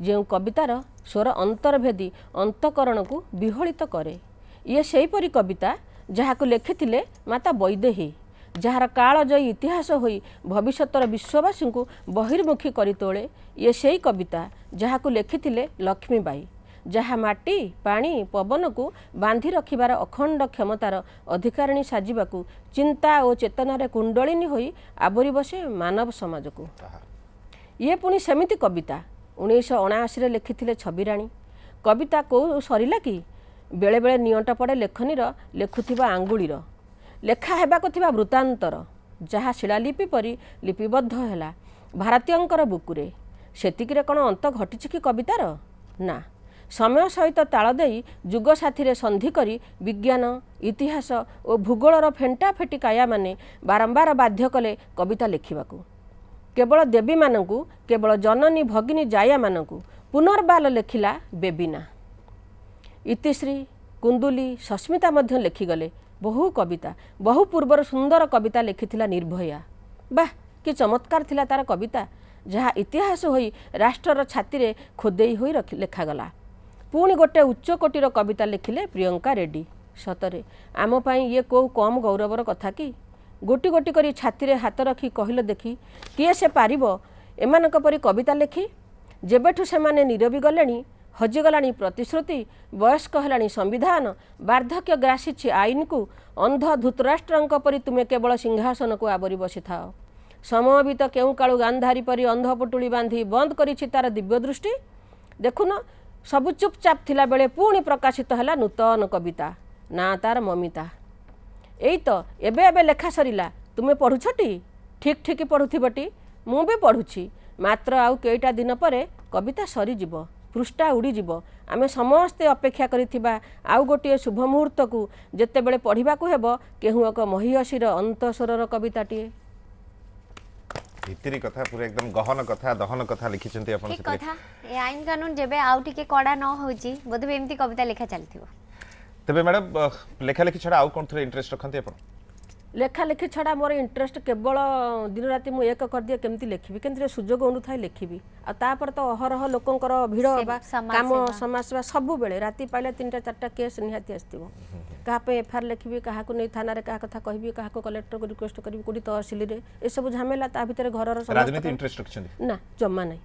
जो कवितार स्वर अंतर्भेदी अंतकरण को विहलित करे ये सेहीपरि कविता जहाँ को लिखिथिले माता वैदेही जार कालजयी इतिहास होई भविष्यतर विश्ववासी को बहिर्मुखी करी तोले ये सेही कविता जहाँ को लिखिथिले लक्ष्मीबाई जहाँ माटी पानी पवन को बांधि रखिबार अखंड क्षमतार अधिकारिणी साजिबाकू चिंता और चेतनार कुंडलिनी होई आबरी बसे मानव समाज को ये पुणी सेमिति कविता 1979 लिखिथिले छबिराणी कविता को सरिला कि बेले बेले नियंट पड़े लेखनीर लेखुथिबा आंगुलीर लेखा हेबाको थिबा वृत्तांतर जहाँ शिलालिपि परि लिपिबद्ध हैला भारतीयंकर बुकुरे सेतिकिरे कण अंत घटिछि कि कवितार ना समय सहित ताल देई जुग साथी संधि करी विज्ञान इतिहास और भूगोलर फेंटा फेटी काया माने बारंबार बाध्य कले कविता लिखिबाकू केवल देवी मानकू केवल जननी भगिनी जाया मानकू पुनर्बाल लेखिला बेबिना इतिश्री कुंदुली सस्मिता मध्य लिखिगले बहु कविता बहु पूर्वर सुंदर कविता लिखिथिला निर्भया बाह कि चमत्कार थिला तार कविता जहाँ इतिहास होई राष्ट्रर छाती खोदेई होई लेखागला पुणी गोटे उच्च कोटीर कविता लिखिले प्रियंका रेड्डी सतरे आम पाई ये को कम गौरवर कथा कि गोटी गोटी करी छाती हाथ रखी कहले देखी किए से पारिबो एमानक परि कविता लिखि जेबेठु सेमाने नीरबी गलेनी हजिगलाणी प्रतिश्रुति वयस्क हेलाणी संविधान वार्धक्य ग्रासीछि आईन को अंध धृतराष्ट्रंक परि तुमे केवल सिंहासन को आवरी बसी थाओ समय भी तो केउ कालु गांधारी परि अंध पटुली बांधी बंद करिछि तार दिव्य दृष्टि देखुन सबु चुपचाप थिला बेले पुणी प्रकाशित हैला नूतन कविता ना तार ममिता एई तो एबे एबे लेखा सरिला तुमे पढ़ुछटी ठीक ठीक पढ़ुथिबटी मु भी पढ़ुछि मात्र आउ केइटा दिन परे कविता सरी जीवो पृष्ठा उड़ी जीवो आमे समस्ते अपेक्षा करिथिबा आउ गोटे शुभ मुहूर्त को जेते बेले पढ़िबा को हेबो केहु एक महियसीर अंतस्वरर कविताटी भितरी कथा पूरा एकदम गहन कथा दहन कथा लिखिचंती आपण ठीक कथा ए आईन कानून जेबे आउ टिके कड़ा न होची बोधबे एमती कविता लिखा चलथिबो तबे मैडम लेखा लेखि छडा आउ कोन थरे इंटरेस्ट रखंती आपण ଲେଖା ଲେଖି ଛଡ଼ା ମୋର ଇଣ୍ଟରେଷ୍ଟ କେବଳ ଦିନ ରାତି ମୁଁ ଏକ କରିଦିଏ କେମିତି ଲେଖିବି କେମିତି ସୁଯୋଗ ଅନୁଥାଏ ଲେଖିବି ଆଉ ତାପରେ ତ ଅହରହ ଲୋକଙ୍କର ଭିଡ଼ ହେବା କାମ ସମାଜସେବା ସବୁବେଳେ ରାତି ପାଇଲେ 3ଟା 4ଟା କେସ୍ ନିହାତି ଆସିଥିବ କାହା ପାଇଁ ଏଫଆଇଆର ଲେଖିବି କାହାକୁ ନେଇ ଥାନାରେ କାହା କଥା କହିବି କାହାକୁ କଲେକ୍ଟରକୁ ରିକ୍ୱେଷ୍ଟ କରିବି କୋଉଠି ତହସିଲରେ ଏସବୁ ଝାମେଲା ତା ଭିତରେ ଘରର ରାଜନୀତି ଇଣ୍ଟରେଷ୍ଟ ରଖିଛନ୍ତି ନା ଜମା ନାହିଁ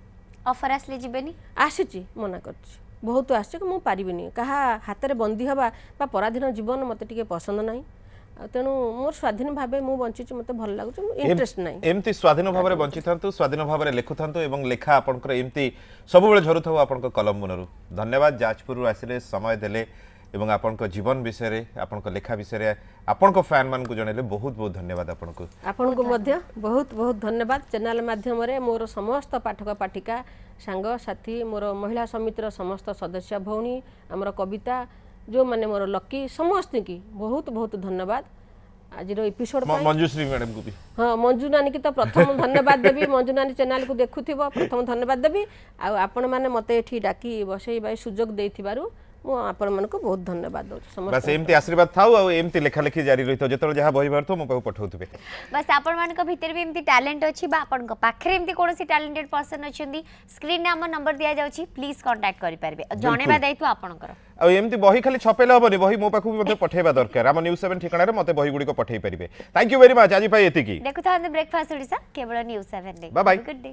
ଅଫର ଆସିଲେ ଯିବେନି ଆସିଛି ମନା କରୁଛି ବହୁତ ଆସିଛି ମୁଁ ପାରିବିନି କାହା ହାତରେ ବନ୍ଦୀ ହେବା ବା ପରାଧୀନ ଜୀବନ ମୋତେ ଟିକେ ପସନ୍ଦ ନାହିଁ ତେଣୁ ମୋର ସ୍ୱାଧୀନ ଭାବେ ମୁଁ ବଞ୍ଚିଛି ମୋତେ ଭଲ ଲାଗୁଛି ଇଣ୍ଟରେଷ୍ଟ ନାହିଁ ଏମିତି ସ୍ୱାଧୀନ ଭାବରେ ବଞ୍ଚିଥାନ୍ତୁ ସ୍ୱାଧୀନ ଭାବରେ ଲେଖୁଥାନ୍ତୁ ଏବଂ ଲେଖା ଆପଣଙ୍କର ଏମିତି ସବୁବେଳେ ଝରୁଥାଉ ଆପଣଙ୍କ କଲମ ମୁନରୁ ଧନ୍ୟବାଦ ଯାଜପୁରରୁ ଆସିଲେ ସମୟ ଦେଲେ ଏବଂ ଆପଣଙ୍କ ଜୀବନ ବିଷୟରେ ଆପଣଙ୍କ ଲେଖା ବିଷୟରେ ଆପଣଙ୍କ ଫ୍ୟାନ୍ ମାନଙ୍କୁ ଜଣାଇଲେ ବହୁତ ବହୁତ ଧନ୍ୟବାଦ ଆପଣଙ୍କୁ ମଧ୍ୟ ବହୁତ ବହୁତ ଧନ୍ୟବାଦ ଚ୍ୟାନେଲ ମାଧ୍ୟମରେ ମୋର ସମସ୍ତ ପାଠକ ପାଠିକା ସାଙ୍ଗସାଥୀ ମୋର ମହିଳା ସମିତିର ସମସ୍ତ ସଦସ୍ୟ ଭଉଣୀ ଆମର କବିତା ଯେଉଁମାନେ ମୋର ଲକି ସମସ୍ତଙ୍କୁ ବହୁତ ବହୁତ ଧନ୍ୟବାଦ ଆଜିର ଏପିସୋଡ ମଞ୍ଜୁଶ୍ରୀ ମ୍ୟାଡାମ କୁ ବି ହଁ ମଞ୍ଜୁ ନାନୀ କି ତ ପ୍ରଥମ ଧନ୍ୟବାଦ ଦେବି ମଞ୍ଜୁ ନାନୀ ଚ୍ୟାନେଲକୁ ଦେଖୁଥିବ ପ୍ରଥମ ଧନ୍ୟବାଦ ଦେବି ଆଉ ଆପଣମାନେ ମୋତେ ଏଠି ଡାକି ବସେଇବା ସୁଯୋଗ ଦେଇଥିବାରୁ ମୁଁ ଆପଣମାନଙ୍କୁ ବହୁତ ଧନ୍ୟବାଦ ଦେଉଛି ବାସ୍ ଏମିତି ଆଶୀର୍ବାଦ ଥାଉ ଆଉ ଏମିତି ଲେଖାଲେଖି ଜାରି ରହିଥାଉ ଯେତେବେଳେ ଯାହା ବହି ବାହାରୁଥିବ ମୋ ପାଖକୁ ପଠାଉଥିବେ ବାସ୍ ଆପଣମାନଙ୍କ ଭିତରେ ବି ଏମିତି ଟ୍ୟାଲେଣ୍ଟ ଅଛି ବା ଆପଣଙ୍କ ପାଖରେ ଏମିତି କୌଣସି ଟ୍ୟାଲେଣ୍ଟେଡ୍ ପର୍ସନ୍ ଅଛନ୍ତି ସ୍କ୍ରିନ୍ରେ ଆମ ନମ୍ବର ଦିଆଯାଉଛି ପ୍ଲିଜ୍ କଣ୍ଟାକ୍ଟ କରିପାରିବେ ଜଣେଇବା ଦାୟିତ୍ୱ ଆପଣଙ୍କର ଆଉ ଏମିତି ବହି ଖାଲି ଛପେଇଲେ ହେବନି ବହି ମୋ ପାଖକୁ ବି ମଧ୍ୟ ପଠାଇବା ଦରକାର ଆମ ନ୍ୟୁଜ୍ 7 ଠିକଣାରେ ମୋତେ ବହି ଗୁଡ଼ିକ ପଠାଇ ପାରିବେ ଥ୍ୟାଙ୍କ ୟୁ ଭେରି ମଚ୍ ଆଜି ପାଇଁ ଏତିକି ଦେଖୁଥାନ୍ତୁ ବ୍ରେକଫାଷ୍ଟ ଓଡ଼ିଶା କେବଳ ନ୍ୟୁଜ୍ 7 ରେ Bye bye. Good day